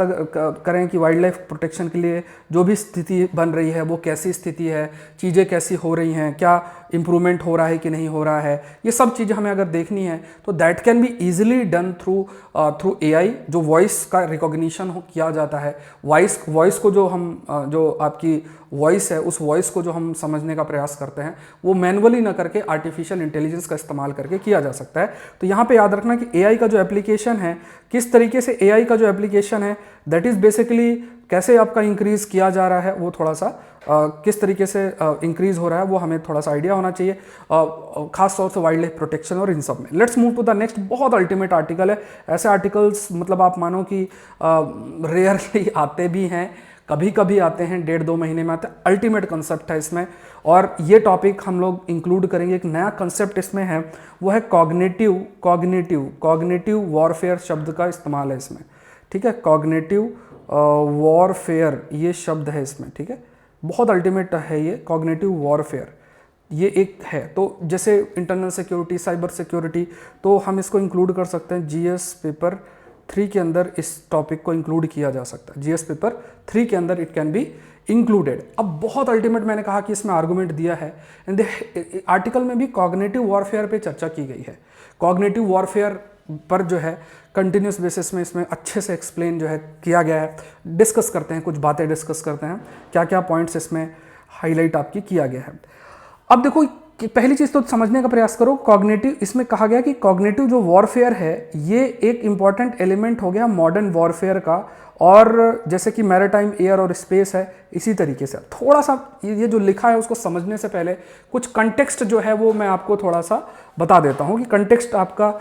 करें कि वाइल्ड लाइफ प्रोटेक्शन के लिए जो भी स्थिति बन रही है वो कैसी स्थिति है, चीज़ें कैसी हो रही हैं, क्या इम्प्रूवमेंट हो रहा है कि नहीं हो रहा है, ये सब चीज़ें हमें अगर देखनी है तो that can be easily done through AI. जो वॉइस का रिकॉग्निशन किया जाता है, वॉइस को जो हम जो आपकी वॉइस है, उस वॉइस को जो हम समझने का प्रयास करते हैं वो मैनुअली ना करके आर्टिफिशियल इंटेलिजेंस का इस्तेमाल करके किया जा सकता है। तो यहाँ पे याद रखना कि एआई का जो एप्लीकेशन है, किस तरीके से एआई का जो एप्लीकेशन है दैट इज़ बेसिकली कैसे आपका इंक्रीज किया जा रहा है, वो थोड़ा सा किस तरीके से इंक्रीज हो रहा है वो हमें थोड़ा सा आइडिया होना चाहिए, खास तौर से वाइल्ड लाइफ प्रोटेक्शन और इन सब में। Let's move to the next. बहुत अल्टीमेट आर्टिकल है। ऐसे आर्टिकल्स मतलब आप मानो कि रेयरली आते भी हैं, कभी कभी आते हैं, 1.5-2 महीने में आते हैं। अल्टीमेट कंसेप्ट है इसमें, और ये टॉपिक हम लोग इंक्लूड करेंगे। एक नया कंसेप्ट इसमें है, वो है कॉग्निटिव वॉरफेयर शब्द का इस्तेमाल है इसमें, ठीक है। कॉग्निटिव वॉरफेयर ये शब्द है इसमें, ठीक है। बहुत अल्टीमेट है ये कॉग्निटिव वॉरफेयर, ये एक है। तो जैसे इंटरनल सिक्योरिटी, साइबर सिक्योरिटी, तो हम इसको इंक्लूड कर सकते हैं। जीएस पेपर 3 के अंदर इस टॉपिक को इंक्लूड किया जा सकता है। जीएस पेपर 3 के अंदर इट कैन बी इंक्लूडेड। अब बहुत अल्टीमेट मैंने कहा कि इसमें आर्गुमेंट दिया है, एंड आर्टिकल में भी कॉग्निटिव वॉरफेयर पे चर्चा की गई है। कॉग्निटिव वॉरफेयर पर जो है कंटिन्यूस बेसिस में इसमें अच्छे से एक्सप्लेन जो है किया गया है। डिस्कस करते हैं, कुछ बातें डिस्कस करते हैं, क्या क्या पॉइंट्स इसमें हाईलाइट आपकी किया गया है। अब देखो कि पहली चीज़ तो समझने का प्रयास करो, कॉग्निटिव, इसमें कहा गया कि कॉग्निटिव जो वॉरफेयर है ये एक इंपॉर्टेंट एलिमेंट हो गया मॉडर्न वॉरफेयर का, और जैसे कि मैरीटाइम, एयर और स्पेस है, इसी तरीके से थोड़ा सा ये जो लिखा है उसको समझने से पहले कुछ कंटेक्स्ट जो है वो मैं आपको थोड़ा सा बता देता हूँ कि कंटेक्स्ट आपका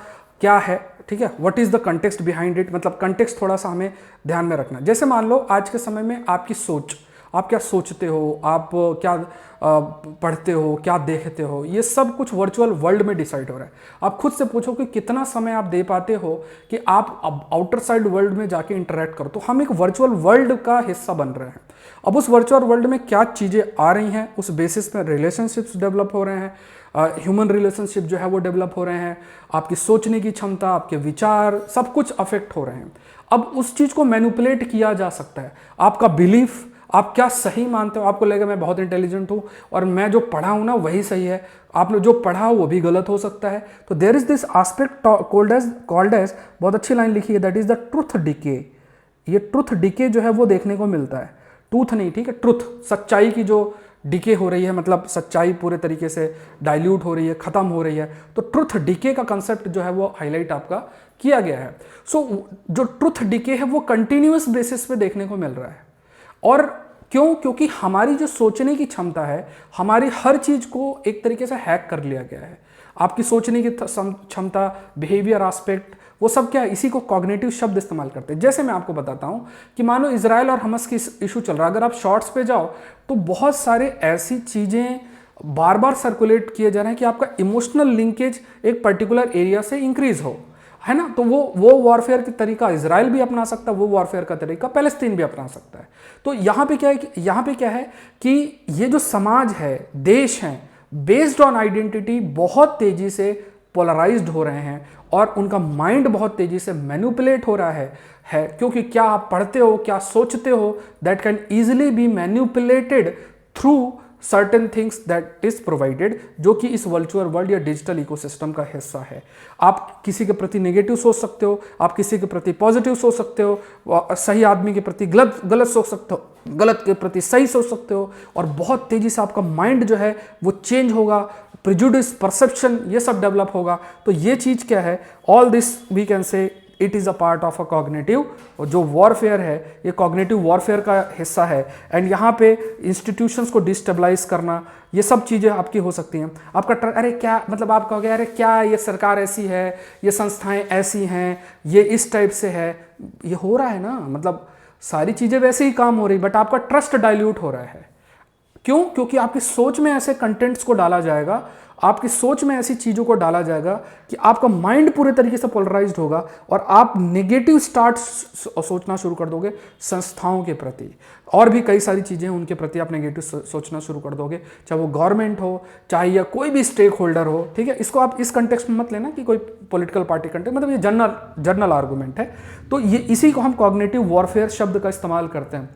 क्या है, ठीक है। What is the context behind it, मतलब कंटेक्स्ट थोड़ा सा हमें ध्यान में रखना। जैसे मान लो आज के समय में आपकी सोच, आप क्या सोचते हो, आप क्या पढ़ते हो, क्या देखते हो, ये सब कुछ वर्चुअल वर्ल्ड में डिसाइड हो रहा है। आप खुद से पूछो कि कितना समय आप दे पाते हो कि आप अब आउटर साइड वर्ल्ड में जाके इंटरेक्ट करो। तो हम एक वर्चुअल वर्ल्ड का हिस्सा बन रहे हैं। अब उस वर्चुअल वर्ल्ड में क्या चीज़ें आ रही हैं, उस बेसिस पे रिलेशनशिप्स डेवलप हो रहे हैं, ह्यूमन रिलेशनशिप जो है वो डेवलप हो रहे हैं, आपकी सोचने की क्षमता, आपके विचार, सब कुछ अफेक्ट हो रहे हैं। अब उस चीज़ को मैनिपुलेट किया जा सकता है। आपका बिलीफ, आप क्या सही मानते हो, आपको लगेगा मैं बहुत इंटेलिजेंट हूँ और मैं जो पढ़ा हूँ ना वही सही है, आप लोग जो पढ़ा हो वो भी गलत हो सकता है। तो there is this aspect called as, बहुत अच्छी लाइन लिखी है, that is the truth decay. ये ट्रुथ डिके जो है वो देखने को मिलता है, ट्रूथ नहीं, ठीक है, ट्रुथ, सच्चाई की जो डिके हो रही है, मतलब सच्चाई पूरे तरीके से डाइल्यूट हो रही है, खत्म हो रही है। तो ट्रुथ डिके का कंसेप्ट जो है वो हाईलाइट आपका किया गया है। सो जो ट्रुथ डिके है वो कंटिन्यूअस बेसिस पे देखने को मिल रहा है। और क्यों? क्योंकि हमारी जो सोचने की क्षमता है, हमारी हर चीज को एक तरीके से हैक कर लिया गया है। आपकी सोचने की क्षमता, बिहेवियर एस्पेक्ट, वो सब क्या है, इसी को कॉग्निटिव शब्द इस्तेमाल करते हैं। जैसे मैं आपको बताता हूं कि मानो इजराइल और हमास की इशू चल रहा है, अगर आप शॉर्ट्स पे जाओ तो बहुत सारे ऐसी चीजें बार बार सर्कुलेट किए जा रहे हैं कि आपका इमोशनल लिंकेज एक पर्टिकुलर एरिया से इंक्रीज हो, है ना। तो वो वॉरफेयर का तरीका इजराइल भी अपना सकता है, वो वॉरफेयर का तरीका पैलेस्तीन भी अपना सकता है। तो यहाँ पे क्या है कि ये जो समाज है, देश है, बेस्ड ऑन आइडेंटिटी बहुत तेजी से पोलराइज्ड हो रहे हैं और उनका माइंड बहुत तेजी से मैनिपुलेट हो रहा है क्योंकि क्या आप पढ़ते हो, क्या सोचते हो, that can easily be manipulated through certain things that is provided, जो कि इस वर्चुअल वर्ल्ड या डिजिटल इकोसिस्टम का हिस्सा है। आप किसी के प्रति नेगेटिव सोच सकते हो, आप किसी के प्रति पॉजिटिव सोच सकते हो, सही आदमी के प्रति गलत सोच सकते हो, गलत के प्रति सही सोच सकते हो, और बहुत तेजी से आपका माइंड जो है वो चेंज होगा, प्रिजुडिस, परसेप्शन, ये सब डेवलप होगा। तो ये चीज़ क्या है, all this we can say it is a part of a cognitive, और जो वॉरफेयर है ये कॉग्निटिव वॉरफेयर का हिस्सा है। एंड यहाँ पे इंस्टीट्यूशंस को डिस्टेबलाइज करना, ये सब चीज़ें आपकी हो सकती हैं। आपका अरे क्या मतलब, आप कहोगे अरे क्या ये सरकार ऐसी है, ये संस्थाएं ऐसी हैं, ये इस टाइप से है, ये हो रहा है ना, मतलब सारी चीज़ें वैसे ही काम हो रही, बट आपका ट्रस्ट डाइल्यूट हो रहा है। क्यों? क्योंकि आपकी सोच में ऐसे कंटेंट्स को डाला जाएगा, आपकी सोच में ऐसी चीज़ों को डाला जाएगा कि आपका माइंड पूरे तरीके से पोलराइज्ड होगा और आप नेगेटिव स्टार्ट सोचना शुरू कर दोगे संस्थाओं के प्रति, और भी कई सारी चीज़ें उनके प्रति आप नेगेटिव सोचना शुरू कर दोगे, चाहे वो गवर्नमेंट हो, चाहे या कोई भी स्टेक होल्डर हो, ठीक है। इसको आप इस कंटेक्स्ट में मत लेना कि कोई पॉलिटिकल पार्टी कंटेक्स्ट, मतलब ये जनरल आर्गूमेंट है। तो ये इसी को हम कॉग्निटिव वॉरफेयर शब्द का इस्तेमाल करते हैं,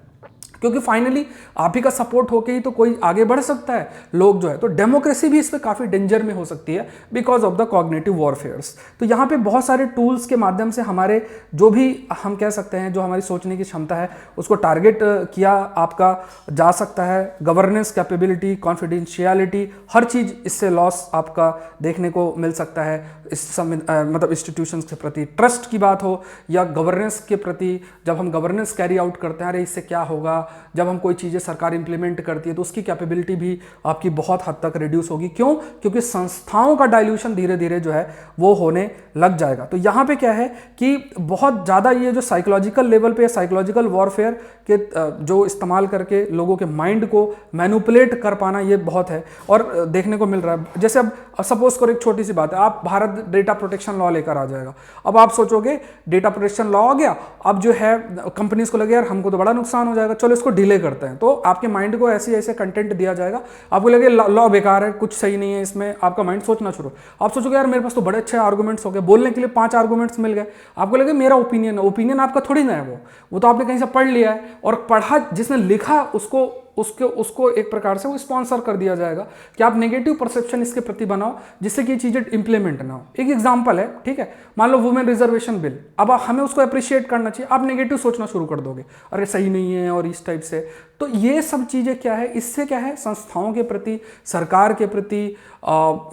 क्योंकि फाइनली आप ही का सपोर्ट होके ही तो कोई आगे बढ़ सकता है, लोग जो है। तो डेमोक्रेसी भी इस पे काफ़ी डेंजर में हो सकती है बिकॉज ऑफ द कॉग्निटिव वॉरफेयर्स। तो यहाँ पे बहुत सारे टूल्स के माध्यम से हमारे जो भी हम कह सकते हैं जो हमारी सोचने की क्षमता है उसको टारगेट किया आपका जा सकता है। गवर्नेंस कैपेबिलिटी, कॉन्फिडेंशियलिटी, हर चीज़ इससे लॉस आपका देखने को मिल सकता है। मतलब इंस्टीट्यूशंस के प्रति ट्रस्ट की बात हो या गवर्नेंस के प्रति, जब हम गवर्नेंस कैरी आउट करते हैं, अरे इससे क्या होगा, जब हम कोई चीज़ें सरकार इंप्लीमेंट करती है तो उसकी कैपेबिलिटी भी आपकी बहुत हद तक रिड्यूस होगी। क्यों? क्योंकि संस्थाओं का डाइल्यूशन धीरे धीरे जो है वो होने लग जाएगा। तो यहाँ पे क्या है कि बहुत ज़्यादा ये जो साइकोलॉजिकल लेवल पे, साइकोलॉजिकल वॉरफेयर के जो इस्तेमाल करके लोगों के माइंड को मैनिपुलेट कर पाना, ये बहुत है और देखने को मिल रहा है। जैसे अब सपोज करो एक छोटी सी बात है, आप भारत डेटा प्रोटेक्शन लॉ लेकर आ जाएगा। अब आप सोचोगे डेटा प्रोटेक्शन लॉ आ गया, अब जो है कंपनीज को लगे यार हमको तो बड़ा नुकसान हो जाएगा, चलो इसको डिले करते हैं। तो आपके माइंड को ऐसे ऐसे कंटेंट दिया जाएगा, आपको लगे लॉ बेकार है, कुछ सही नहीं है इसमें, आपका माइंड सोचना शुरू, आप सोचोगे यार मेरे पास तो बड़े अच्छे आर्गूमेंट्स हो गए, बोलने के लिए 5 आर्गूमेंट्स मिल गए, आपको लगे मेरा ओपिनियन है। ओपिनियन आपका थोड़ी ना है, वो तो आपने कहीं से पढ़ लिया है, और पढ़ा जिसने लिखा उसको एक प्रकार से वो स्पॉन्सर कर दिया जाएगा कि आप नेगेटिव परसेप्शन इसके प्रति बनाओ जिससे कि ये चीजें इंप्लीमेंट ना हो। एक एग्जांपल है, ठीक है, मान लो वुमेन रिजर्वेशन बिल, अब हमें उसको अप्रिशिएट करना चाहिए, आप नेगेटिव सोचना शुरू कर दोगे, अरे सही नहीं है और इस टाइप से। तो ये सब चीजें क्या है, इससे क्या है, संस्थाओं के प्रति, सरकार के प्रति,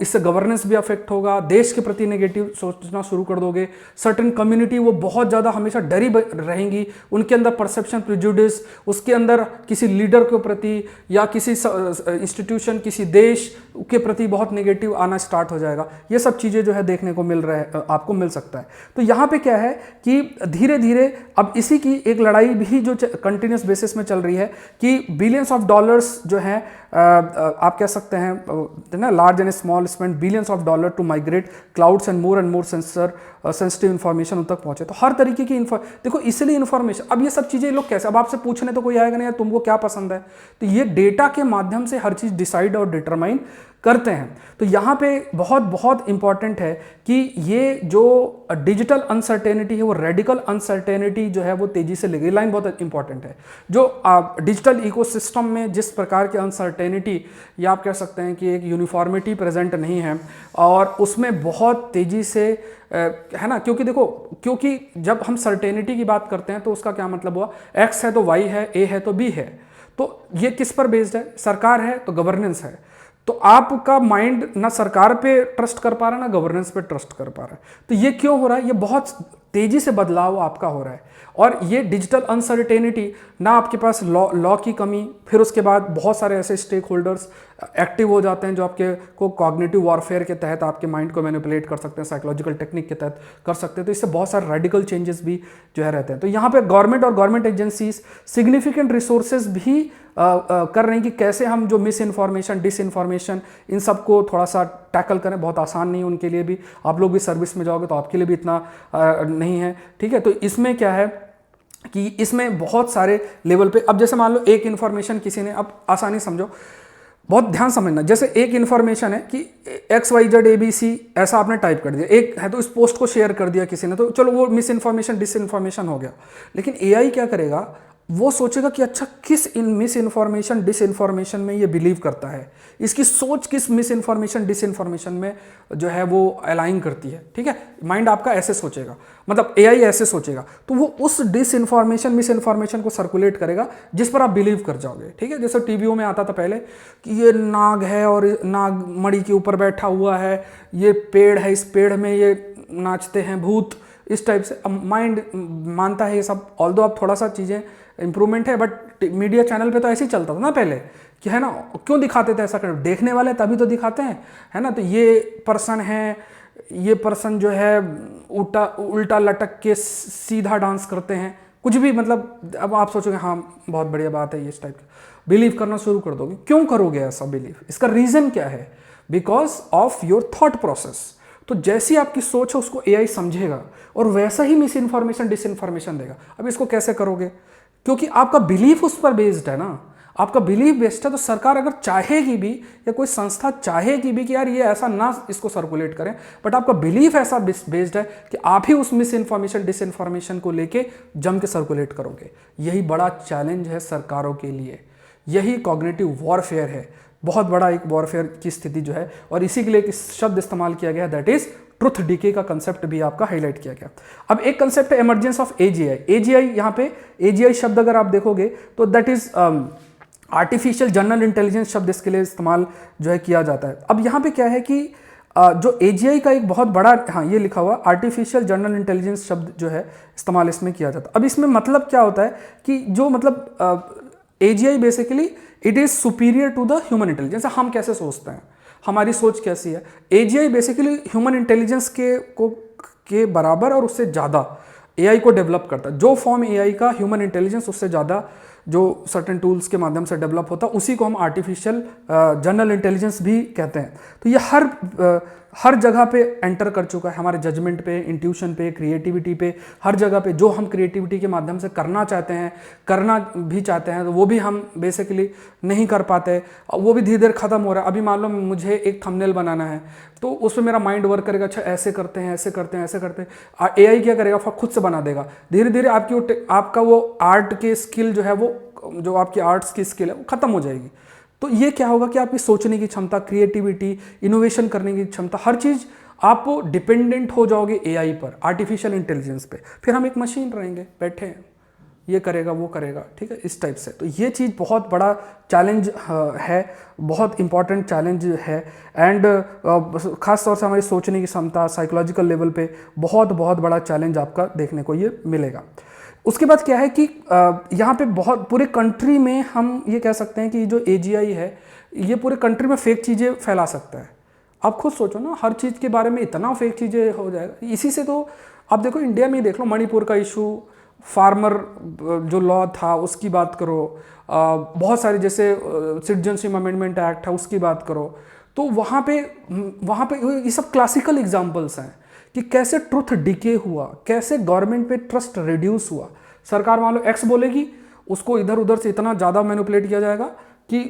इससे गवर्नेंस भी अफेक्ट होगा, देश के प्रति नेगेटिव सोचना शुरू कर दोगे। सर्टेन कम्युनिटी वो बहुत ज़्यादा हमेशा डरी रहेंगी, उनके अंदर परसेप्शन प्रिजुडिस, उसके अंदर किसी लीडर के प्रति या किसी इंस्टीट्यूशन, किसी देश के प्रति बहुत नेगेटिव आना स्टार्ट हो जाएगा। ये सब चीज़ें जो है देखने को मिल रहा है, आपको मिल सकता है। तो यहाँ पे क्या है कि धीरे धीरे अब इसी की एक लड़ाई भी जो कंटिन्यूस बेसिस में चल रही है कि बिलियंस ऑफ डॉलर्स जो है आप कह सकते हैं ना, large and small spend billions of dollar to migrate clouds and more sensitive information उन तक पहुंचे। तो हर तरीके की देखो इसलिए इन्फॉर्मेशन, अब ये सब चीज़ें लोग कैसे, अब आपसे पूछने तो कोई आएगा नहीं यार तुमको क्या पसंद है, तो ये डेटा के माध्यम से हर चीज़ डिसाइड और डिटरमाइन करते हैं। तो यहाँ पे बहुत बहुत इंपॉर्टेंट है कि ये जो डिजिटल अनसर्टेनिटी है, वो रेडिकल अनसर्टेनिटी जो है वो तेजी से लेगी। लाइन बहुत इंपॉर्टेंट है, जो डिजिटल इकोसिस्टम में जिस प्रकार की अनसर्टेनिटी, या आप कह सकते हैं कि एक यूनिफॉर्मिटी प्रेजेंट नहीं है, और उसमें बहुत तेजी से है ना, क्योंकि देखो, क्योंकि जब हम सर्टेनिटी की बात करते हैं तो उसका क्या मतलब हुआ, एक्स है तो वाई है, ए है तो बी है। तो ये किस पर बेस्ड है, सरकार है तो गवर्नेंस है। तो आपका माइंड ना सरकार पे ट्रस्ट कर पा रहा है ना गवर्नेंस पे ट्रस्ट कर पा रहा है। तो ये क्यों हो रहा है, ये बहुत तेजी से बदलाव आपका हो रहा है। और ये डिजिटल अनसर्टेनिटी, ना आपके पास लॉ की कमी, फिर उसके बाद बहुत सारे ऐसे स्टेक होल्डर्स एक्टिव हो जाते हैं जो आपके को कॉग्निटिव वॉरफेयर के तहत आपके माइंड को मैनिपुलेट कर सकते हैं, साइकोलॉजिकल टेक्निक के तहत कर सकते हैं। तो इससे बहुत सारे रेडिकल चेंजेस भी जो है रहते हैं। तो यहाँ पे गवर्नमेंट और गवर्नमेंट एजेंसीज सिग्निफिकेंट रिसोर्सेज भी कर रहे हैं कि कैसे हम जो मिस इन्फॉर्मेशन, डिसइन्फॉर्मेशन, इन सबको थोड़ा सा टैकल करें। बहुत आसान नहीं है उनके लिए भी, आप लोग भी सर्विस में जाओगे तो आपके लिए भी इतना नहीं है, ठीक है। तो इसमें क्या है कि इसमें बहुत सारे लेवल पे, अब जैसे मान लो एक इन्फॉर्मेशन किसी ने, अब आसानी समझो, बहुत ध्यान समझना, जैसे एक इन्फॉर्मेशन है कि XYZ ABC ऐसा आपने टाइप कर दिया, एक है तो इस पोस्ट को शेयर कर दिया किसी ने, तो चलो वो मिस इन्फॉर्मेशन, डिसइन्फॉर्मेशन हो गया। लेकिन AI क्या करेगा, वो सोचेगा कि अच्छा किस मिस इन्फॉर्मेशन, डिसइन्फॉर्मेशन में ये बिलीव करता है, इसकी सोच किस मिस इन्फॉर्मेशन, डिसइन्फॉर्मेशन में जो है वो अलाइन करती है, ठीक है। माइंड आपका ऐसे सोचेगा, मतलब AI ऐसे सोचेगा, तो वो उस डिसइन्फॉर्मेशन, मिस इन्फॉर्मेशन को सर्कुलेट करेगा जिस पर आप बिलीव कर जाओगे, ठीक है। जैसे टीवीओ में आता था पहले कि ये नाग है और नाग मणि के ऊपर बैठा हुआ है, ये पेड़ है, इस पेड़ में ये नाचते हैं भूत, इस टाइप से। अब माइंड मानता है ये सब, ऑल्दो अब थोड़ा सा चीज़ें इंप्रूवमेंट है, बट मीडिया चैनल पे तो ऐसे ही चलता था ना पहले, कि है ना, क्यों दिखाते थे ऐसा, कर देखने वाले तभी तो दिखाते हैं, है ना। तो ये पर्सन है, ये पर्सन जो है उल्टा लटक के सीधा डांस करते हैं, कुछ भी, मतलब अब आप सोचोगे हाँ बहुत बढ़िया बात है ये, इस टाइप का बिलीव करना शुरू कर दोगे। क्यों करोगे ऐसा बिलीव? इसका रीजन क्या है? Because of your thought process. तो जैसी आपकी सोच है उसको एआई समझेगा और वैसा ही मिस इन्फॉर्मेशन डिसइन्फॉर्मेशन देगा। अब इसको कैसे करोगे? क्योंकि आपका बिलीफ उस पर बेस्ड है ना, आपका बिलीफ बेस्ड है। तो सरकार अगर चाहेगी भी या कोई संस्था चाहेगी भी कि यार ये ऐसा ना इसको सर्कुलेट करें, बट आपका बिलीफ ऐसा बेस्ड है कि आप ही उस मिस इन्फॉर्मेशन डिसइन्फॉर्मेशन को लेके जम के सर्कुलेट करोगे। यही बड़ा चैलेंज है सरकारों के लिए, यही कॉग्निटिव वॉरफेयर है, बहुत बड़ा एक वॉरफेयर की स्थिति जो है। और इसी के लिए एक शब्द इस्तेमाल किया गया, दैट इज ट्रुथ डीके का कंसेप्ट भी आपका हाईलाइट किया गया। अब एक कंसेप्ट है इमरजेंस ऑफ एजीआई। एजीआई यहाँ पे एजीआई शब्द अगर आप देखोगे तो that is artificial general intelligence शब्द इसके लिए इस्तेमाल जो है किया जाता है। अब यहाँ पे क्या है कि जो एजीआई का एक बहुत बड़ा, हाँ ये लिखा हुआ आर्टिफिशियल जनरल इंटेलिजेंस शब्द जो है इस्तेमाल इसमें किया जाता है। अब इसमें मतलब क्या होता है कि जो मतलब AGI basically it is superior to the human intelligence. हम कैसे सोचते हैं, हमारी सोच कैसी है, एजीआई बेसिकली ह्यूमन इंटेलिजेंस के बराबर और उससे ज़्यादा एआई को डेवलप करता है। जो फॉर्म एआई का ह्यूमन इंटेलिजेंस उससे ज़्यादा जो सर्टेन टूल्स के माध्यम से डेवलप होता है उसी को हम आर्टिफिशियल जनरल इंटेलिजेंस भी कहते हैं। तो ये हर जगह पे एंटर कर चुका है, हमारे जजमेंट पे, इंट्यूशन पे, क्रिएटिविटी पे, हर जगह पे। जो हम क्रिएटिविटी के माध्यम से करना चाहते हैं, करना भी चाहते हैं, तो वो भी हम बेसिकली नहीं कर पाते, वो भी धीरे धीरे खत्म हो रहा है। अभी मान लो मुझे एक थंबनेल बनाना है तो उसमें मेरा माइंड वर्क करेगा, अच्छा ऐसे करते हैं, ऐसे करते हैं, ऐसे करते हैं। एआई क्या करेगा, खुद से बना देगा। धीरे धीरे आपका वो आर्ट के स्किल जो है, वो जो आपकी आर्ट्स की स्किल है वो खत्म हो जाएगी। तो ये क्या होगा कि आपकी सोचने की क्षमता, क्रिएटिविटी, इनोवेशन करने की क्षमता, हर चीज़ आप डिपेंडेंट हो जाओगे एआई पर, आर्टिफिशियल इंटेलिजेंस पे। फिर हम एक मशीन रहेंगे बैठे हैं, ये करेगा वो करेगा, ठीक है, इस टाइप से। तो ये चीज़ बहुत बड़ा चैलेंज है, बहुत इंपॉर्टेंट चैलेंज है। एंड ख़ास तौर से हमारी सोचने की क्षमता, साइकोलॉजिकल लेवल पे बहुत बहुत बड़ा चैलेंज आपका देखने को ये मिलेगा। उसके बाद क्या है कि यहाँ पे बहुत पूरे कंट्री में हम ये कह सकते हैं कि जो एजीआई है ये पूरे कंट्री में फेक चीज़ें फैला सकता है। आप खुद सोचो ना, हर चीज़ के बारे में इतना फेक चीज़ें हो जाएगा। इसी से तो आप देखो, इंडिया में ही देख लो, मणिपुर का इशू, फार्मर जो लॉ था उसकी बात करो, बहुत सारी जैसे सिटीजनशिप अमेंडमेंट एक्ट है उसकी बात करो, तो वहाँ पे ये सब क्लासिकल एग्जाम्पल्स हैं कि कैसे ट्रुथ डिके हुआ, कैसे गवर्नमेंट पे ट्रस्ट रिड्यूस हुआ। सरकार मान लो एक्स बोलेगी, उसको इधर उधर से इतना ज़्यादा मैनिपुलेट किया जाएगा कि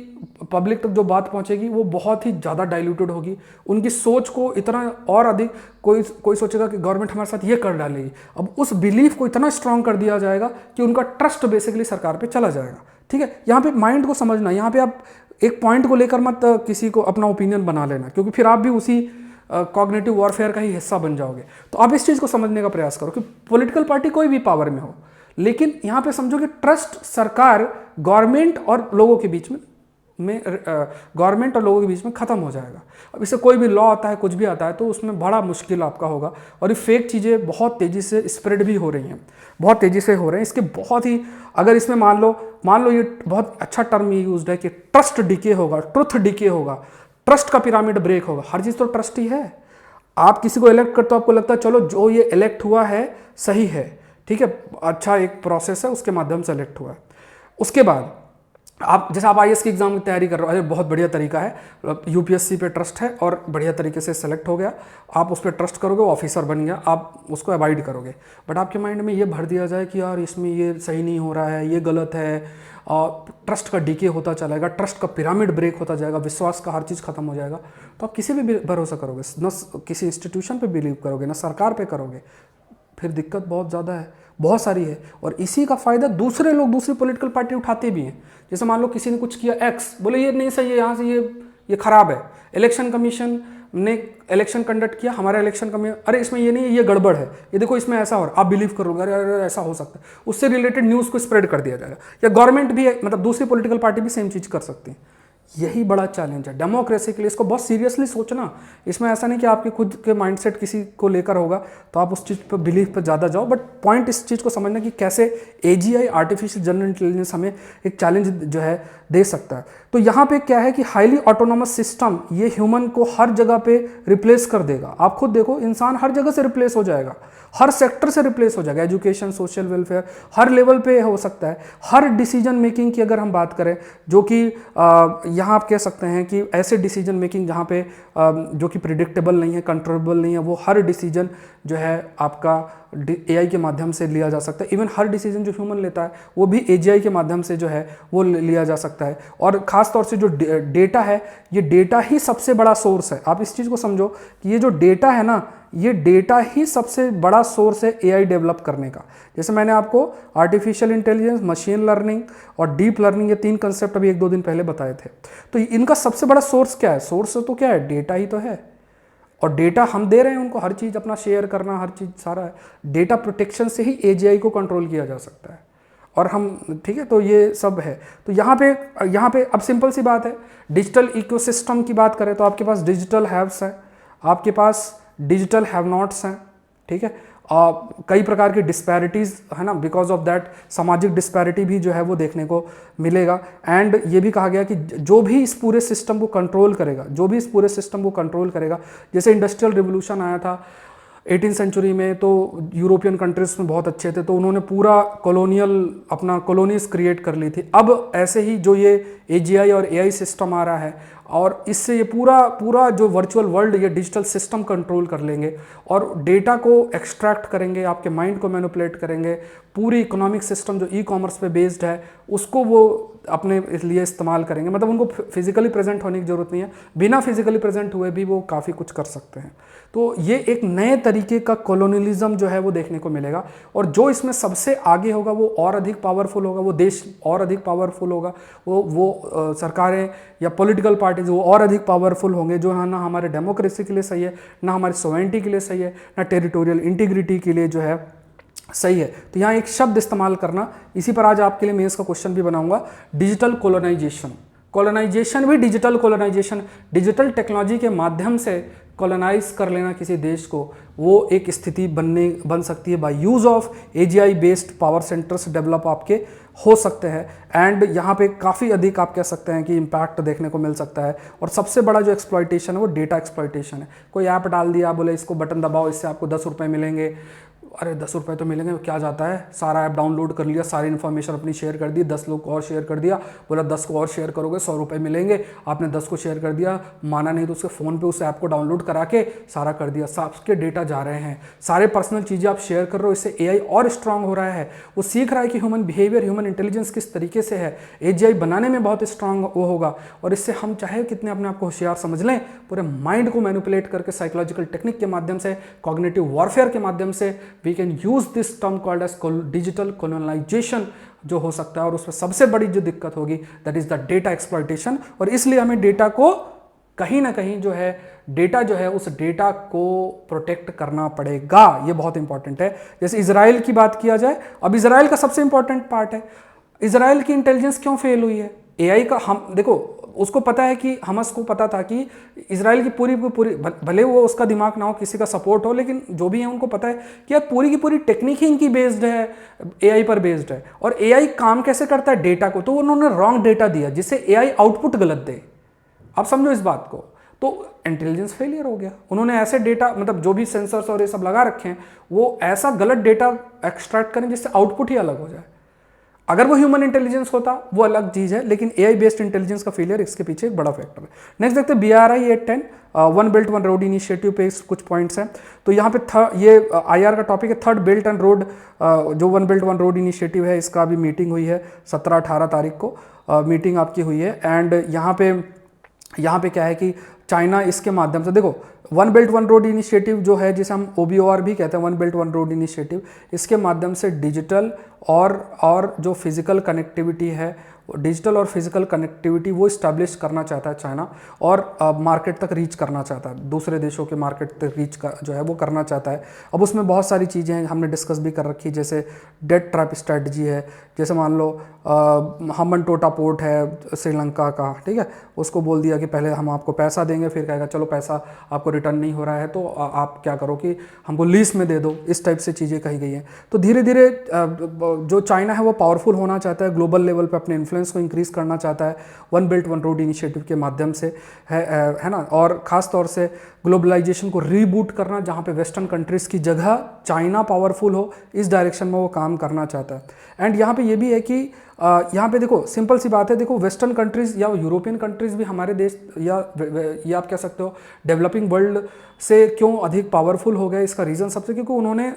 पब्लिक तक जो बात पहुंचेगी वो बहुत ही ज़्यादा डाइल्यूटेड होगी। उनकी सोच को इतना और अधिक, कोई सोचेगा कि गवर्नमेंट हमारे साथ ये कर डालेगी। अब उस बिलीफ को इतना स्ट्रांग कर दिया जाएगा कि उनका ट्रस्ट बेसिकली सरकार पे चला जाएगा। ठीक है, यहाँ पे माइंड को समझना, यहाँ पे आप एक पॉइंट को लेकर मत किसी को अपना ओपिनियन बना लेना, क्योंकि फिर आप भी उसी कॉग्निटिव वॉरफेयर का ही हिस्सा बन जाओगे। तो आप इस चीज़ को समझने का प्रयास करो कि पॉलिटिकल पार्टी कोई भी पावर में हो, लेकिन यहाँ पे समझो कि ट्रस्ट सरकार, गवर्नमेंट और लोगों के बीच में गवर्नमेंट और लोगों के बीच में खत्म हो जाएगा। अब इससे कोई भी लॉ आता है, कुछ भी आता है, तो उसमें बड़ा मुश्किल आपका होगा। और ये फेक चीज़ें बहुत तेज़ी से स्प्रेड भी हो रही हैं, बहुत तेज़ी से हो रहे हैं। इसके बहुत ही, अगर इसमें मान लो ये बहुत अच्छा टर्म ये यूज्ड है कि ट्रस्ट डिके होगा, ट्रुथ डिके होगा, ट्रस्ट का पिरामिड ब्रेक होगा। हर चीज़ तो ट्रस्ट ही है। आप किसी को इलेक्ट करते हो, आपको लगता है चलो जो ये इलेक्ट हुआ है सही है, ठीक है, अच्छा एक प्रोसेस है, उसके माध्यम से इलेक्ट हुआ है। उसके बाद आप जैसे आप आईएएस की एग्जाम की तैयारी कर रहे हो, अरे बहुत बढ़िया तरीका है, यूपीएससी पे ट्रस्ट है और बढ़िया तरीके से सेलेक्ट हो गया, आप उस पर ट्रस्ट करोगे, ऑफिसर बन गया, आप उसको अवॉइड करोगे। बट आपके माइंड में ये भर दिया जाए कि यार इसमें ये सही नहीं हो रहा है, ये गलत है, ट्रस्ट का डीके होता चलेगा, ट्रस्ट का पिरामिड ब्रेक होता जाएगा, विश्वास का हर चीज़ खत्म हो जाएगा। तो आप किसी भी भरोसा करोगे, न किसी इंस्टीट्यूशन पे बिलीव करोगे, ना सरकार पे करोगे, फिर दिक्कत बहुत ज़्यादा है, बहुत सारी है। और इसी का फ़ायदा दूसरे लोग, दूसरी पॉलिटिकल पार्टी उठाते भी हैं। जैसे मान लो किसी ने कुछ किया एक्स, बोले ये नहीं सही है, यहाँ से ये खराब है, इलेक्शन कमीशन ने इलेक्शन कंडक्ट किया, हमारा इलेक्शन कमीशन, अरे इसमें ये नहीं है, ये गड़बड़ है, ये देखो इसमें ऐसा हो रहा है, आप बिलीव करोगे, अरे ऐसा हो सकता है, उससे रिलेटेड न्यूज़ को स्प्रेड कर दिया जाएगा। या गवर्नमेंट भी, मतलब दूसरी पॉलिटिकल पार्टी भी सेम चीज़ कर सकती है। यही बड़ा चैलेंज है डेमोक्रेसी के लिए। इसको बहुत सीरियसली सोचना। इसमें ऐसा नहीं कि आपके खुद के माइंडसेट किसी को लेकर होगा तो आप उस चीज़ पर बिलीफ पर ज़्यादा जाओ, बट पॉइंट इस चीज़ को समझना कि कैसे एजीआई, आर्टिफिशियल जनरल इंटेलिजेंस, हमें एक चैलेंज जो है दे सकता है। तो यहाँ पे क्या है कि हाईली ऑटोनोमस सिस्टम ये ह्यूमन को हर जगह पे रिप्लेस कर देगा। आप खुद देखो, इंसान हर जगह से रिप्लेस हो जाएगा, हर सेक्टर से रिप्लेस हो जाएगा, एजुकेशन, सोशल वेलफेयर, हर लेवल पे हो सकता है। हर डिसीजन मेकिंग की अगर हम बात करें, जो कि यहाँ आप कह सकते हैं कि ऐसे डिसीजन मेकिंग जहाँ पे जो कि प्रिडिक्टेबल नहीं है, कंट्रोलेबल नहीं है, वो हर डिसीजन जो है आपका एआई के माध्यम से लिया जा सकता है। इवन हर डिसीजन जो ह्यूमन लेता है वो भी एजीआई के माध्यम से जो है वो लिया जा सकता है। और ख़ास तौर से जो डेटा है, ये डेटा ही सबसे बड़ा सोर्स है। आप इस चीज़ को समझो कि ये जो डेटा है ना, ये डेटा ही सबसे बड़ा सोर्स है एआई डेवलप करने का। जैसे मैंने आपको आर्टिफिशियल इंटेलिजेंस, मशीन लर्निंग और डीप लर्निंग, ये 3 कंसेप्ट अभी 1-2 दिन पहले बताए थे। तो इनका सबसे बड़ा सोर्स क्या है? सोर्स तो क्या है? डेटा ही तो है। और डेटा हम दे रहे हैं उनको, हर चीज़ अपना शेयर करना, हर चीज़ सारा है। डेटा प्रोटेक्शन से ही एजीआई को कंट्रोल किया जा सकता है। और हम, ठीक है, तो ये सब है। तो यहाँ पे अब सिंपल सी बात है, डिजिटल इकोसिस्टम की बात करें तो आपके पास डिजिटल हैव्स हैं, आपके पास डिजिटल हैव नॉट्स हैं, ठीक है। कई प्रकार की डिस्पैरिटीज़ है ना, बिकॉज ऑफ दैट सामाजिक डिस्पैरिटी भी जो है वो देखने को मिलेगा। एंड ये भी कहा गया कि जो भी इस पूरे सिस्टम को कंट्रोल करेगा, जो भी इस पूरे सिस्टम को कंट्रोल करेगा, जैसे इंडस्ट्रियल रिवोल्यूशन आया था 18th सेंचुरी में, तो यूरोपियन कंट्रीज में बहुत अच्छे थे, तो उन्होंने पूरा कॉलोनियल अपना कॉलोनीज क्रिएट कर ली थी। अब ऐसे ही जो ये एजीआई और एआई सिस्टम आ रहा है, और इससे ये पूरा जो वर्चुअल वर्ल्ड, ये डिजिटल सिस्टम कंट्रोल कर लेंगे और डेटा को एक्सट्रैक्ट करेंगे, आपके माइंड को मैनिपुलेट करेंगे। पूरी इकोनॉमिक सिस्टम जो ई कॉमर्स पे बेस्ड है उसको वो अपने लिए इस्तेमाल करेंगे। मतलब उनको फिजिकली प्रेजेंट होने की ज़रूरत नहीं है, बिना फिजिकली प्रेजेंट हुए भी वो काफ़ी कुछ कर सकते हैं। तो ये एक नए तरीके का कॉलोनियलिज्म जो है वो देखने को मिलेगा। और जो इसमें सबसे आगे होगा वो और अधिक पावरफुल होगा, वो देश और अधिक पावरफुल होगा, वो सरकारें या पॉलिटिकल पार्टीज वो और अधिक पावरफुल होंगे, जो ना हमारे डेमोक्रेसी के लिए सही है, ना हमारी सोवेरेनिटी के लिए सही है, ना टेरिटोरियल इंटीग्रिटी के लिए जो है सही है। तो यहाँ एक शब्द इस्तेमाल करना, इसी पर आज आपके लिए मेंस का क्वेश्चन भी बनाऊंगा, डिजिटल कॉलोनाइजेशन। कॉलोनाइजेशन भी डिजिटल कॉलोनाइजेशन, डिजिटल टेक्नोलॉजी के माध्यम से कॉलोनाइज कर लेना किसी देश को, वो एक स्थिति बन सकती है। By use of AGI based power centres develop आपके हो सकते हैं। एंड यहाँ पे काफ़ी अधिक आप कह सकते हैं कि इम्पैक्ट देखने को मिल सकता है। और सबसे बड़ा जो एक्सप्लॉइटेशन है वो डेटा एक्सप्लॉइटेशन है। कोई ऐप डाल दिया, बोले इसको बटन दबाओ, इससे आपको 10 रुपये मिलेंगे। अरे 10 रुपये तो मिलेंगे, क्या जाता है, सारा ऐप डाउनलोड कर लिया, सारी इन्फॉर्मेशन अपनी शेयर कर दी, 10 लोग को और शेयर कर दिया, बोला 10 को और शेयर करोगे 100 रुपये मिलेंगे। आपने 10 को शेयर कर दिया, माना नहीं तो उसके फ़ोन पे उस ऐप को डाउनलोड करा के सारा कर दिया, सबके डेटा जा रहे हैं, सारे पर्सनल चीज़ें आप शेयर कर रहे हो। इससे एआई और स्ट्रांग हो रहा है, वो सीख रहा है कि ह्यूमन बिहेवियर, ह्यूमन इंटेलिजेंस किस तरीके से है। एजीआई बनाने में बहुत स्ट्रांग वो होगा, और इससे हम चाहे कितने अपने आप को होशियार समझ लें, पूरे माइंड को मैनिपुलेट करके साइकोलॉजिकल टेक्निक के माध्यम से, कॉग्निटिव वॉरफेयर के माध्यम से we can use this term called as digital colonisation जो हो सकता है। और उसमें सबसे बड़ी जो दिक्कत होगी that is the data exploitation. और इसलिए हमें डेटा को कहीं ना कहीं जो है, डेटा जो है उस डेटा को प्रोटेक्ट करना पड़ेगा। ये बहुत इंपॉर्टेंट है। जैसे इजराइल की बात किया जाए, अब इजराइल का सबसे इंपॉर्टेंट पार्ट है, इजराइल की इंटेलिजेंस क्यों फेल हुई है एआई का। हम देखो, उसको पता है कि हमस को पता था कि इजराइल की पूरी भले वो उसका दिमाग ना हो, किसी का सपोर्ट हो, लेकिन जो भी है उनको पता है कि यार पूरी की पूरी टेक्निक ही इनकी बेस्ड है, एआई पर बेस्ड है। और एआई काम कैसे करता है, डेटा को, तो उन्होंने रॉन्ग डेटा दिया जिससे एआई आउटपुट गलत दे। आप समझो इस बात को, तो इंटेलिजेंस फेलियर हो गया। उन्होंने ऐसे डेटा, मतलब जो भी सेंसर्स और ये सब लगा रखे हैं, वो ऐसा गलत डेटा एक्सट्रैक्ट करें जिससे आउटपुट ही अलग हो जाए। अगर वो ह्यूमन इंटेलिजेंस होता वो अलग चीज़ है, लेकिन एआई बेस्ड इंटेलिजेंस का फेलियर इसके पीछे एक बड़ा फैक्टर है। नेक्स्ट देखते हैं BRI 810 one belt one road initiative पे कुछ पॉइंट्स हैं। तो यहाँ पे ये IR का टॉपिक है, थर्ड बेल्ट एंड रोड, जो one belt one road initiative है, इसका अभी मीटिंग हुई है 17-18 तारीख को मीटिंग आपकी हुई है। एंड यहाँ पे क्या है कि चाइना इसके माध्यम से, देखो one belt one road initiative जो है, जिसे हम OBOR भी कहते हैं, one belt one road initiative, इसके माध्यम से डिजिटल और जो फिजिकल कनेक्टिविटी है, डिजिटल और फिजिकल कनेक्टिविटी वो इस्टेब्लिश करना चाहता है चाइना, और मार्केट तक रीच करना चाहता है, दूसरे देशों के मार्केट तक रीच का जो है वो करना चाहता है। अब उसमें बहुत सारी चीज़ें हैं, हमने डिस्कस भी कर रखी, जैसे डेट ट्रैप स्ट्रेटजी है। जैसे मान लो हम्बनटोटा पोर्ट है श्रीलंका का, ठीक है, उसको बोल दिया कि पहले हम आपको पैसा देंगे, फिर कहेगा चलो पैसा आपको रिटर्न नहीं हो रहा है तो आप क्या करो कि हमको लीज में दे दो, इस टाइप से चीज़ें कही गई हैं। तो धीरे धीरे जो चाइना है वो पावरफुल होना चाहता है, ग्लोबल लेवल पे अपने इन्फ्लुएंस को इंक्रीज करना चाहता है one belt one road initiative के माध्यम से, है ना। और ख़ास तौर से ग्लोबलाइजेशन को रीबूट करना, जहाँ पे वेस्टर्न कंट्रीज़ की जगह चाइना पावरफुल हो, इस डायरेक्शन में वो काम करना चाहता है। एंड यहाँ पे ये भी है कि यहाँ पे देखो सिंपल सी बात है, देखो वेस्टर्न कंट्रीज़ या यूरोपियन कंट्रीज़ भी हमारे देश या आप कह सकते हो डेवलपिंग वर्ल्ड से क्यों अधिक पावरफुल हो गए, इसका रीज़न सबसे क्योंकि उन्होंने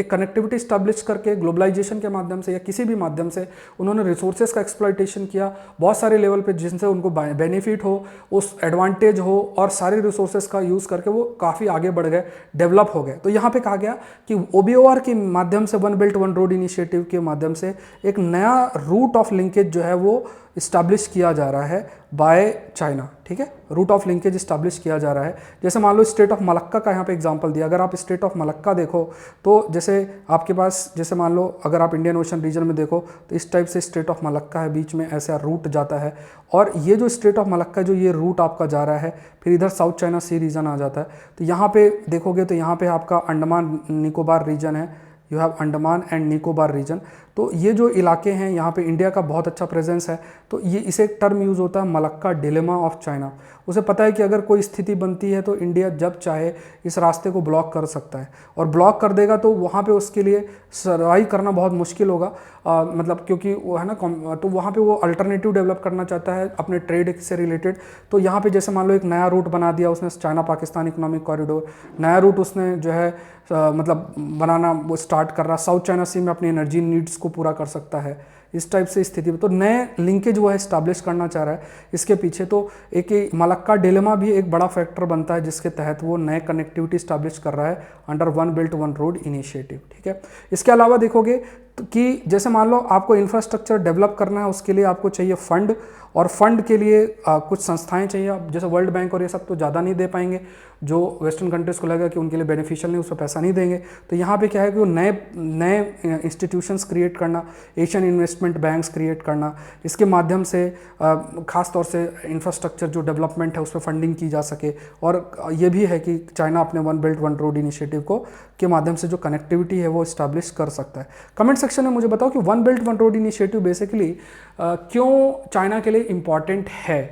एक कनेक्टिविटी स्टैब्लिश करके ग्लोबलाइजेशन के माध्यम से या किसी भी माध्यम से उन्होंने रिसोर्सेज का एक्सप्लॉइटेशन किया बहुत सारे लेवल पे, जिनसे उनको बेनिफिट हो, उस एडवांटेज हो, और सारे रिसोर्सेज का यूज़ करके वो काफ़ी आगे बढ़ गए, डेवलप हो गए। तो यहाँ पे कहा गया कि OBOR के माध्यम से, one belt one road initiative के माध्यम से एक नया रूट ऑफ लिंकेज जो है वो इस्टेब्लिश किया जा रहा है बाय चाइना, ठीक है। रूट ऑफ लिंकेज इस्टेब्लिश किया जा रहा है। जैसे मान लो स्टेट ऑफ मलक्का का यहाँ पे एग्जांपल दिया, अगर आप स्टेट ऑफ मलक्का देखो तो जैसे आपके पास, जैसे मान लो अगर आप इंडियन ओशन रीजन में देखो तो इस टाइप से स्टेट ऑफ मलक्का है, बीच में ऐसा रूट जाता है, और ये जो स्टेट ऑफ मलक्का जो ये रूट आपका जा रहा है, फिर इधर साउथ चाइना सी रीजन आ जाता है। तो यहाँ पे देखोगे तो यहाँ पे आपका अंडमान निकोबार रीजन है, you have Andaman and Nicobar region. तो ये जो इलाके हैं यहाँ पे इंडिया का बहुत अच्छा प्रेजेंस है। तो ये इसे एक टर्म यूज़ होता है मलक्का डिलेमा ऑफ चाइना। उसे पता है कि अगर कोई स्थिति बनती है तो इंडिया जब चाहे इस रास्ते को ब्लॉक कर सकता है, और ब्लॉक कर देगा तो वहाँ पे उसके लिए सर्वाइव करना बहुत मुश्किल होगा, मतलब क्योंकि वो है ना, तो वहाँ पे वो अल्टरनेटिव डेवलप करना चाहता है अपने ट्रेड से रिलेटेड। तो यहाँ पे जैसे मान लो एक नया रूट बना दिया उसने, चाइना पाकिस्तान इकोनॉमिक कॉरिडोर, नया रूट उसने जो है मतलब बनाना वो स्टार्ट कर रहा, साउथ चाइना सी में अपनी एनर्जी नीड्स को पूरा कर सकता है, इस टाइप से स्थिति में। तो नए लिंकेज वो है इस्टेब्लिश करना चाह रहा है इसके पीछे। तो एक मलक्का डिलेमा भी एक बड़ा फैक्टर बनता है जिसके तहत वो नए कनेक्टिविटी इस्टेब्लिश कर रहा है under one belt one road initiative, ठीक है। इसके अलावा देखोगे कि जैसे मान लो आपको इंफ्रास्ट्रक्चर डेवलप करना है, उसके लिए आपको चाहिए फंड, और फंड के लिए कुछ संस्थाएं चाहिए। जैसे वर्ल्ड बैंक और ये सब तो ज़्यादा नहीं दे पाएंगे, जो वेस्टर्न कंट्रीज़ को लगेगा कि उनके लिए बेनिफिशियल नहीं, उसमें पैसा नहीं देंगे। तो यहाँ पे क्या है कि वो नए इंस्टीट्यूशंस क्रिएट करना, एशियन इन्वेस्टमेंट बैंक्स क्रिएट करना, इसके माध्यम से ख़ास तौर से इंफ्रास्ट्रक्चर जो डेवलपमेंट है उस पर फंडिंग की जा सके। और ये भी है कि चाइना अपने one belt one road initiative को के माध्यम से जो कनेक्टिविटी है वो इस्टेब्लिश कर सकता है। कमेंट सेक्शन में मुझे बताओ कि one belt one road initiative basically क्यों चाइना के लिए इम्पॉर्टेंट है।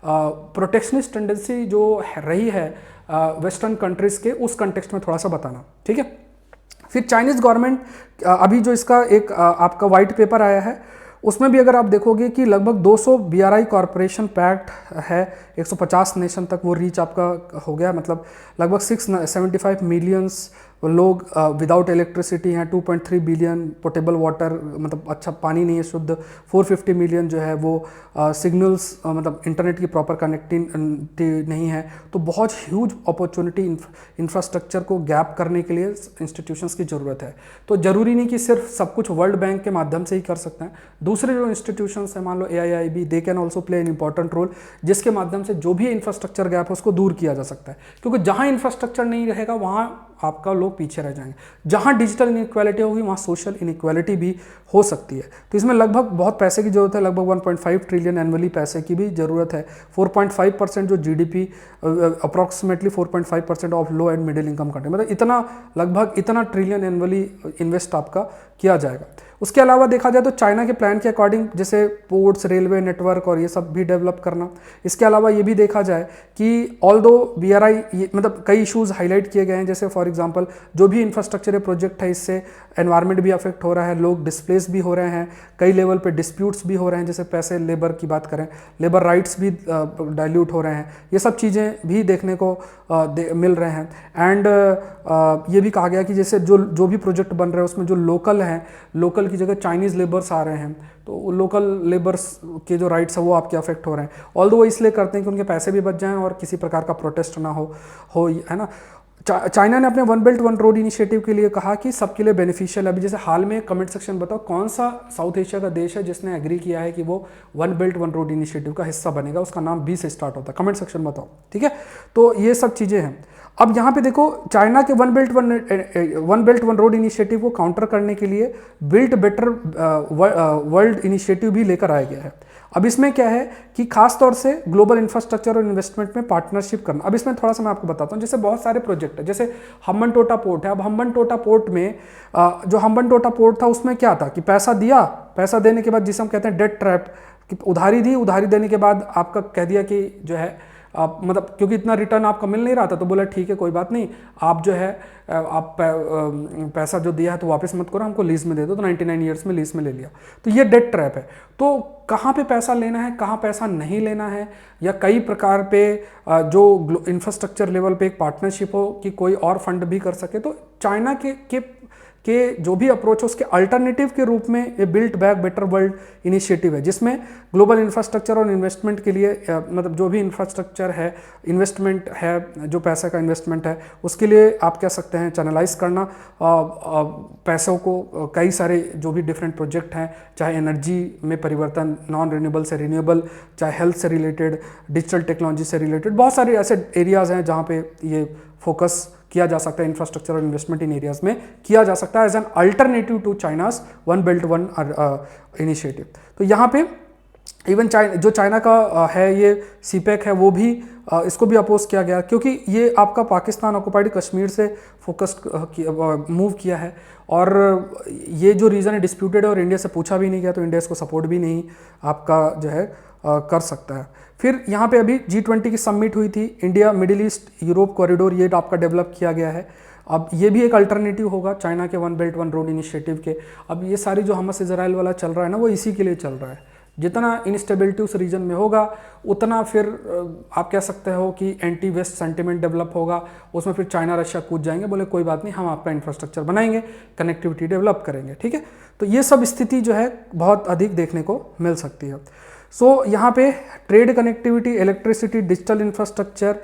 प्रोटेक्शनिस्ट टेंडेंसी जो रही है वेस्टर्न कंट्रीज़ के, उस कंटेक्स्ट में थोड़ा सा बताना, ठीक है। फिर चाइनीज़ गवर्नमेंट अभी जो इसका एक आपका वाइट पेपर आया है उसमें भी अगर आप देखोगे कि लगभग 200 BRI कॉरपोरेशन पैक्ट है, 150 नेशन तक वो रीच आपका हो गया, मतलब लगभग 675 मिलियंस लोग विदाउट इलेक्ट्रिसिटी हैं, 2.3 बिलियन पोर्टेबल वाटर, मतलब अच्छा पानी नहीं है शुद्ध, 450 मिलियन जो है वो सिग्नल्स मतलब इंटरनेट की प्रॉपर कनेक्टिविटी नहीं है। तो बहुत ह्यूज अपॉर्चुनिटी इंफ्रास्ट्रक्चर को गैप करने के लिए इंस्टीट्यूशंस की ज़रूरत है। तो ज़रूरी नहीं कि सिर्फ सब कुछ वर्ल्ड बैंक के माध्यम से ही कर सकते हैं, दूसरे जो इंस्टीट्यूशंस हैं, मान लो AIIB, they can also play an important role, जिसके माध्यम से जो भी इंफ्रास्ट्रक्चर गैप है उसको दूर किया जा सकता है। क्योंकि जहाँ इंफ्रास्ट्रक्चर नहीं रहेगा वहाँ आपका लोग पीछे रह जाएंगे, जहाँ डिजिटल इनइक्वालिटी होगी वहाँ सोशल इनइक्वालिटी भी हो सकती है। तो इसमें लगभग बहुत पैसे की जरूरत है, लगभग 1.5 ट्रिलियन एनुअली पैसे की भी ज़रूरत है। 4.5% जो GDP approximately 4.5% of low and middle income country, मतलब इतना लगभग इतना ट्रिलियन एनुअली इन्वेस्ट आपका किया जाएगा। उसके अलावा देखा जाए तो चाइना के प्लान के अकॉर्डिंग जैसे पोर्ट्स, रेलवे नेटवर्क और ये सब भी डेवलप करना। इसके अलावा ये भी देखा जाए कि ऑल्दो BRI मतलब कई इश्यूज़ हाईलाइट किए गए हैं, जैसे फॉर एग्जांपल जो भी इंफ्रास्ट्रक्चर प्रोजेक्ट है इससे एनवायरनमेंट भी अफेक्ट हो रहा है, लोग डिस्प्लेस भी हो रहे हैं, कई लेवल पे डिस्प्यूट्स भी हो रहे हैं, जैसे पैसे लेबर की बात करें, लेबर राइट्स भी डाइल्यूट हो रहे हैं, ये सब चीज़ें भी देखने को मिल रहे हैं। एंड ये भी कहा गया कि जैसे जो भी प्रोजेक्ट बन रहे हैं उसमें जो लोकल हैं, लोकल की जगह चाइनीज़ लेबर्स आ रहे हैं, तो लोकल लेबर्स के जो राइट्स है वो आपके अफेक्ट हो रहे हैं। ऑल्दो वो इसलिए करते हैं कि उनके पैसे भी बच जाएं और किसी प्रकार का प्रोटेस्ट ना हो है ना। चाइना ने अपने one belt one road initiative के लिए कहा कि सबके लिए बेनिफिशियल है। अभी जैसे हाल में कमेंट सेक्शन बताओ कौन सा साउथ एशिया का देश है जिसने एग्री किया है कि वो one belt one road initiative का हिस्सा बनेगा, उसका नाम B से स्टार्ट होता है, कमेंट सेक्शन बताओ, ठीक है। तो ये सब चीज़ें हैं। अब यहाँ पे देखो चाइना के one belt one road initiative को काउंटर करने के लिए बिल्ड बेटर वर्ल्ड इनिशिएटिव भी लेकर आया गया है। अब इसमें क्या है कि खास तौर से ग्लोबल इंफ्रास्ट्रक्चर और इन्वेस्टमेंट में पार्टनरशिप करना। अब इसमें थोड़ा सा मैं आपको बताता हूँ, जैसे बहुत सारे प्रोजेक्ट प्रोजेक्ट है। जैसे हम्बन टोटा पोर्ट है, अब हम्बन टोटा पोर्ट में जो हम्बन टोटा पोर्ट था उसमें क्या था कि पैसा दिया, पैसा देने के बाद जिसे हम कहते हैं डेट ट्रैप, कि उधारी दी, उधारी देने के बाद आपका कह दिया कि जो है आप मतलब क्योंकि इतना रिटर्न आपका मिल नहीं रहा था तो बोला ठीक है कोई बात नहीं, आप जो है आप पैसा जो दिया है तो वापस मत करो, हमको लीज में दे दो, तो 99 ईयर्स में लीज में ले लिया। तो ये डेट ट्रैप है। तो कहाँ पे पैसा लेना है, कहाँ पैसा नहीं लेना है, या कई प्रकार पे जो इंफ्रास्ट्रक्चर लेवल पे एक पार्टनरशिप हो कि कोई और फंड भी कर सके, तो चाइना के जो भी अप्रोच है उसके अल्टरनेटिव के रूप में ये built back better world initiative है, जिसमें ग्लोबल इंफ्रास्ट्रक्चर और इन्वेस्टमेंट के लिए मतलब जो भी इंफ्रास्ट्रक्चर है, इन्वेस्टमेंट है, जो पैसे का इन्वेस्टमेंट है उसके लिए आप कह सकते हैं चैनलाइज करना पैसों को। कई सारे जो भी डिफरेंट प्रोजेक्ट हैं, चाहे एनर्जी में परिवर्तन, नॉन रिन्यूएबल से रिन्यूएबल, चाहे हेल्थ से रिलेटेड, डिजिटल टेक्नोलॉजी से रिलेटेड, बहुत सारे ऐसे एरियाज़ हैं जहाँ पे ये फोकस किया जा सकता है, इंफ्रास्ट्रक्चर और इन्वेस्टमेंट इन एरियाज में किया जा सकता है as an alternative to China's one belt one initiative. तो यहाँ पे इवन जो चाइना का है ये सीपेक है, वो भी इसको भी अपोज किया गया क्योंकि ये आपका पाकिस्तान ऑक्युपाइड कश्मीर से फोकस मूव किया है, और ये जो रीज़न है डिस्प्यूटेड है और इंडिया से पूछा भी नहीं गया, तो इंडिया इसको सपोर्ट भी नहीं आपका जो है कर सकता है। फिर यहाँ पे अभी G20 की समिट हुई थी, India middle east Europe corridor ये आपका डेवलप किया गया है। अब ये भी एक अल्टरनेटिव होगा चाइना के one belt one road initiative के। अब ये सारी जो हमस इजराइल वाला चल रहा है ना, वो इसी के लिए चल रहा है। जितना इंस्टेबिलिटी उस रीजन में होगा उतना फिर आप कह सकते हो कि एंटी वेस्ट सेंटिमेंट डेवलप होगा, उसमें फिर चाइना रशिया कूद जाएंगे, बोले कोई बात नहीं हम आपका इंफ्रास्ट्रक्चर बनाएंगे, कनेक्टिविटी डेवलप करेंगे, ठीक है। तो ये सब स्थिति जो है बहुत अधिक देखने को मिल सकती है। सो यहाँ पे trade connectivity, electricity, digital infrastructure,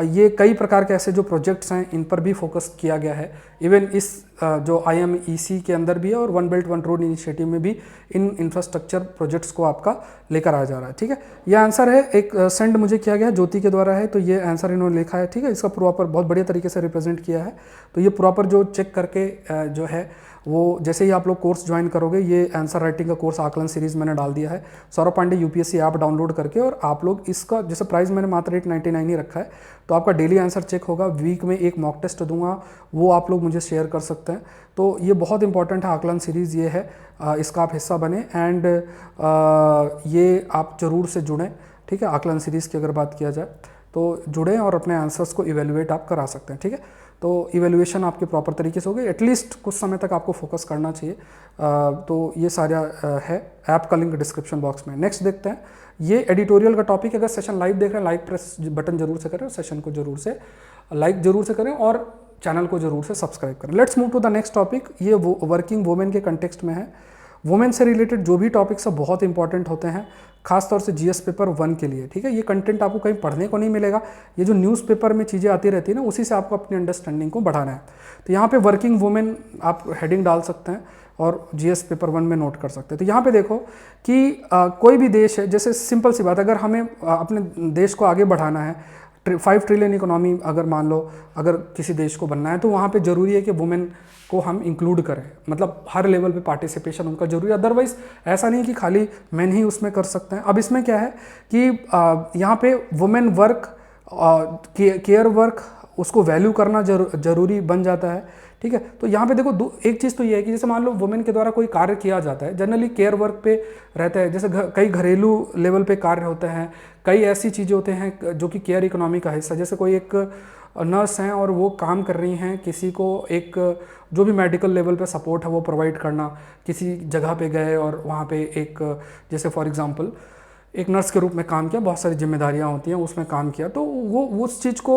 ये कई प्रकार के ऐसे जो प्रोजेक्ट्स हैं इन पर भी फोकस किया गया है। इवन इस जो IMEC के अंदर भी है और one belt one road initiative में भी इन इंफ्रास्ट्रक्चर प्रोजेक्ट्स को आपका लेकर आ जा रहा है, ठीक है। ये आंसर है एक सेंड मुझे किया गया है, ज्योति के द्वारा है, तो ये आंसर इन्होंने लिखा है, ठीक है। इसका प्रॉपर बहुत बढ़िया तरीके से रिप्रेजेंट किया है। तो ये प्रॉपर जो चेक करके जो है वो जैसे ही आप लोग कोर्स ज्वाइन करोगे, ये आंसर राइटिंग का कोर्स आकलन सीरीज मैंने डाल दिया है Saurabh Pandey UPSC app download करके, और आप लोग इसका जैसे प्राइस मैंने मात्र 899 ही रखा है, तो आपका डेली आंसर चेक होगा, वीक में एक मॉक टेस्ट दूंगा, वो आप लोग मुझे शेयर कर सकते हैं। तो ये बहुत इंपॉर्टेंट है, आकलन सीरीज़ ये है, इसका आप हिस्सा बने एंड ये आप ज़रूर से जुड़ें, ठीक है। आकलन सीरीज़ की अगर बात किया जाए तो जुड़ें और अपने आंसर्स को इवेलुएट आप करा सकते हैं, ठीक है। तो इवेल्युएशन आपके प्रॉपर तरीके से हो गई, एटलीस्ट कुछ समय तक आपको फोकस करना चाहिए। तो ये सारा है, ऐप का लिंक डिस्क्रिप्शन बॉक्स में। नेक्स्ट देखते हैं, ये एडिटोरियल का टॉपिक। अगर सेशन लाइव देख रहे हैं लाइक प्रेस बटन जरूर से करें, सेशन को जरूर से लाइक जरूर से करें और चैनल को जरूर से सब्सक्राइब करें। Let's move to the next topic. ये वर्किंग वुमेन के कंटेक्स्ट में है। वुमेन से रिलेटेड जो भी टॉपिक्स है बहुत इंपॉर्टेंट होते हैं, खासतौर से GS पेपर 1 के लिए, ठीक है। ये कंटेंट आपको कहीं पढ़ने को नहीं मिलेगा, ये जो न्यूज़पेपर में चीज़ें आती रहती है ना, उसी से आपको अपनी अंडरस्टैंडिंग को बढ़ाना है। तो यहाँ पे वर्किंग वुमेन आप हेडिंग डाल सकते हैं और GS पेपर 1 में नोट कर सकते हैं। तो यहाँ पे देखो कि कोई भी देश है, जैसे सिंपल सी बात, अगर हमें अपने देश को आगे बढ़ाना है, 5 ट्रिलियन इकोनॉमी अगर मान लो अगर किसी देश को बनना है, तो वहाँ पे ज़रूरी है कि वुमेन को हम इंक्लूड करें, मतलब हर लेवल पे पार्टिसिपेशन उनका जरूरी है। अदरवाइज ऐसा नहीं कि खाली मैन ही उसमें कर सकते हैं। अब इसमें क्या है कि यहाँ पे वुमेन वर्क, केयर वर्क, उसको वैल्यू करना जरूरी बन जाता है, ठीक है। तो यहाँ पे देखो एक चीज़ तो ये है कि जैसे मान लो वुमेन के द्वारा कोई कार्य किया जाता है, जनरली केयर वर्क पे रहता है, जैसे कई घरेलू लेवल पे कार्य होते हैं, कई ऐसी चीज़ें होते हैं जो कि केयर इकोनॉमी का हिस्सा, जैसे कोई एक नर्स हैं और वो काम कर रही हैं, किसी को एक जो भी मेडिकल लेवल पे सपोर्ट है वो प्रोवाइड करना, किसी जगह पे गए और वहाँ पे एक जैसे फॉर एग्जांपल एक नर्स के रूप में काम किया, बहुत सारी जिम्मेदारियां होती हैं, उसमें काम किया, तो वो उस चीज़ को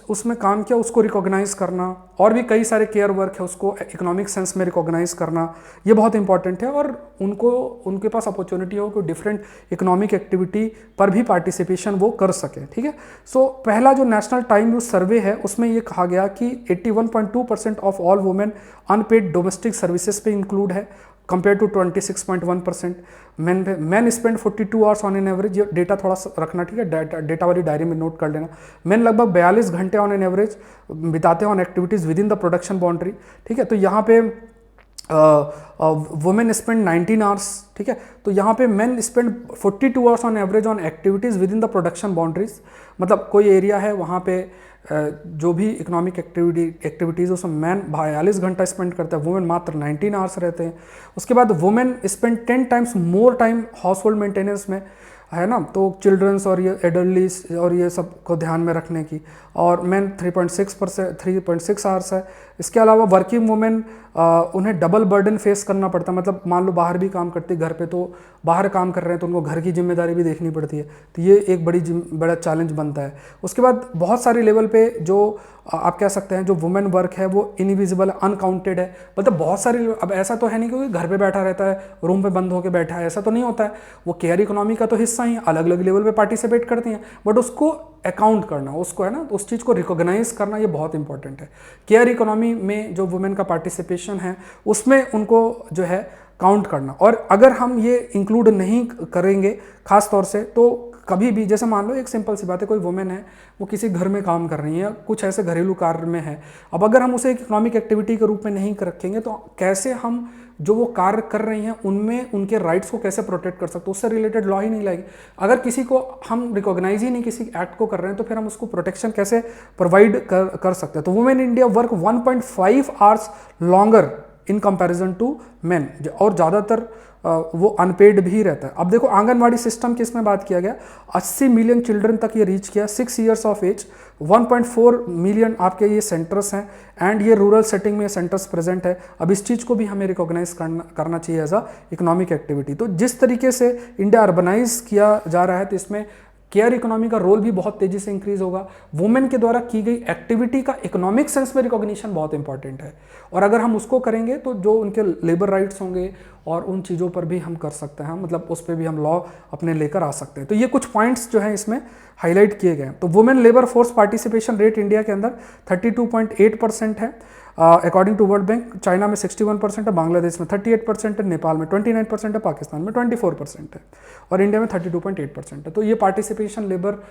उसमें काम किया, उसको रिकॉग्नाइज़ करना, और भी कई सारे केयर वर्क है उसको इकोनॉमिक सेंस में रिकॉग्नाइज़ करना, ये बहुत इंपॉर्टेंट है। और उनके पास अपॉर्चुनिटी हो कि डिफरेंट इकोनॉमिक एक्टिविटी पर भी पार्टिसिपेशन वो कर सकें, ठीक है। सो पहला जो नेशनल टाइम यूज सर्वे है उसमें ये कहा गया कि 81.2% of all women unpaid domestic services पे इंक्लूड है, compare to 26.1%। Man spend 42 hours on an average, ये डेटा थोड़ा सा रखना, ठीक है, डेटा वाली डायरी में नोट कर लेना। मैन लगभग 42 घंटे ऑन एन एवरेज बिताते हैं on activities with in the production boundary, ठीक है। तो यहाँ पे वुमेन स्पेंड 19 आवर्स, ठीक है। तो यहाँ पे main spend 42 hours on average on activities with in the production boundaries. मतलब कोई एरिया है वहाँ पे जो भी इकोनॉमिक एक्टिविटीज़ उसमें मैन 42 घंटा स्पेंड करता है, वुमेन मात्र 19 आवर्स रहते हैं। उसके बाद women spend 10 times more time house hold maintenance में, है ना, तो चिल्ड्रंस और ये एडल्टलीस और ये सब को ध्यान में रखने की, और मेन 3.6 आवर्स है। इसके अलावा वर्किंग वुमेन उन्हें डबल बर्डन फेस करना पड़ता है। मतलब मान लो बाहर भी काम करती है, घर पे तो बाहर काम कर रहे हैं तो उनको घर की जिम्मेदारी भी देखनी पड़ती है, तो ये एक बड़ा चैलेंज बनता है। उसके बाद बहुत सारी लेवल पे जो आप कह सकते हैं जो वुमेन वर्क है वो इनविजिबल, अनकाउंटेड है। मतलब बहुत सारी, अब ऐसा तो है नहीं क्योंकि घर पे बैठा रहता है, रूम पे बंद होकर बैठा है, ऐसा तो नहीं होता है। वो केयर इकोनॉमी का तो हिस्सा ही अलग अलग लेवल पे पार्टिसिपेट करती हैं, बट उसको अकाउंट करना, उसको है ना, उस चीज़ को रिकॉग्नाइज करना, ये बहुत इंपॉर्टेंट है। केयर इकोनॉमी में जो वुमेन का पार्टिसिपेशन है उसमें उनको जो है काउंट करना। और अगर हम ये इंक्लूड नहीं करेंगे खास तौर से, तो कभी भी, जैसे मान लो एक सिंपल सी बात है, कोई वुमेन है वो किसी घर में काम कर रही है, कुछ ऐसे घरेलू कार्य में है, अब अगर हम उसे एक इकोनॉमिक एक्टिविटी के रूप में नहीं रखेंगे तो कैसे हम जो वो कार्य कर रही हैं उनमें उनके राइट्स को कैसे प्रोटेक्ट कर सकते हैं, उससे रिलेटेड लॉ ही नहीं लाएगी। अगर किसी को हम रिकॉग्नाइज ही नहीं किसी एक्ट को कर रहे हैं तो फिर हम उसको प्रोटेक्शन कैसे प्रोवाइड कर सकते हैं। तो women India work 1.5 hours longer in comparison to men, और ज़्यादातर वो अनपेड भी रहता है। अब देखो आंगनवाड़ी सिस्टम की इसमें बात किया गया, 80 मिलियन चिल्ड्रन तक ये रीच किया 6 ईयर्स ऑफ एज, 1.4 मिलियन आपके ये सेंटर्स हैं, एंड ये रूरल सेटिंग में सेंटर्स प्रेजेंट है। अब इस चीज़ को भी हमें रिकॉग्नाइज करना चाहिए एज अ इकोनॉमिक एक्टिविटी। तो जिस तरीके से इंडिया अर्बनाइज किया जा रहा है तो इसमें केयर इकोनॉमी का रोल भी बहुत तेजी से इंक्रीज होगा। वुमेन के द्वारा की गई एक्टिविटी का इकोनॉमिक सेंस में रिकॉग्निशन बहुत इंपॉर्टेंट है, और अगर हम उसको करेंगे तो जो उनके लेबर राइट्स होंगे और उन चीज़ों पर भी हम कर सकते हैं, मतलब उस पर भी हम लॉ अपने लेकर आ सकते हैं। तो ये कुछ पॉइंट्स जो हैं इसमें हाईलाइट किए गए हैं। तो women labour force participation rate India के अंदर 32.8% है according to world bank. China में 61% है, बांग्लादेश में 38% है, नेपाल में 29% है, पाकिस्तान में 24% है, और इंडिया में 32.8% है। तो ये पार्टिसिपेशन लेबर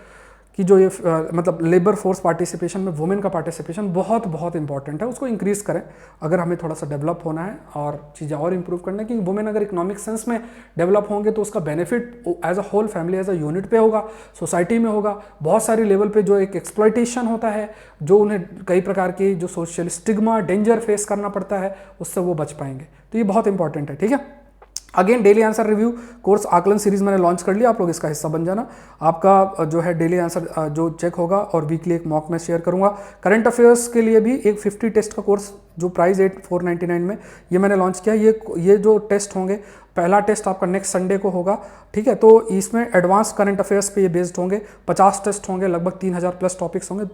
की जो ये मतलब लेबर फोर्स पार्टिसिपेशन में वुमेन का पार्टिसिपेशन बहुत बहुत इंपॉर्टेंट है, उसको इंक्रीज करें अगर हमें थोड़ा सा डेवलप होना है और चीज़ें और इंप्रूव करना है। कि वुमेन अगर इकोनॉमिक सेंस में डेवलप होंगे तो उसका benefit as a whole family, as a unit पे होगा, सोसाइटी में होगा। बहुत सारी लेवल पे जो एक एक्सप्लॉइटेशन होता है, जो उन्हें कई प्रकार की जो सोशल स्टिग्मा, डेंजर फेस करना पड़ता है, उससे वो बच पाएंगे। तो ये बहुत इंपॉर्टेंट है, ठीक है। Again daily answer review course आकलन सीरीज मैंने लॉन्च कर लिया, आप लोग इसका हिस्सा बन जाना। आपका जो है डेली आंसर जो चेक होगा, और वीकली एक मॉक में शेयर करूंगा। करंट अफेयर्स के लिए भी एक 50 टेस्ट का कोर्स जो प्राइस 499 में ये मैंने लॉन्च किया। ये जो टेस्ट होंगे, पहला टेस्ट आपका नेक्स्ट संडे को होगा, ठीक है। तो इसमें एडवांस करंट अफेयर्स पे ये बेस्ड होंगे, 50 टेस्ट होंगे, लगभग 3000 प्लस टॉपिक्स होंगे,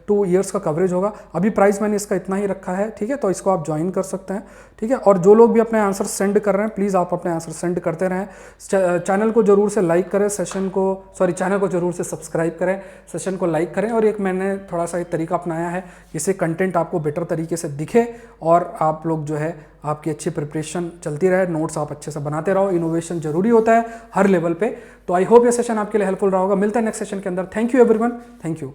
2 ईयर्स का कवरेज होगा। अभी प्राइस मैंने इसका इतना ही रखा है, ठीक है, तो इसको आप ज्वाइन कर सकते हैं, ठीक है। और जो लोग भी अपने आंसर सेंड कर रहे हैं, प्लीज़ आप अपने आंसर सेंड करते रहें। चैनल को जरूर से लाइक करें, चैनल को जरूर से सब्सक्राइब करें, सेशन को लाइक करें। और एक मैंने थोड़ा सा एक तरीका अपनाया है, इससे कंटेंट आपको बेटर तरीके से दिखे और आप लोग जो है आपकी अच्छी प्रिपरेशन चलती रहे, नोट्स आप अच्छे से बनाते रहो। इनोवेशन जरूरी होता है हर लेवल पे। तो आई होप ये सेशन आपके लिए हेल्पफुल रहा होगा। मिलता है नेक्स्ट सेशन के अंदर। Thank you everyone, thank you.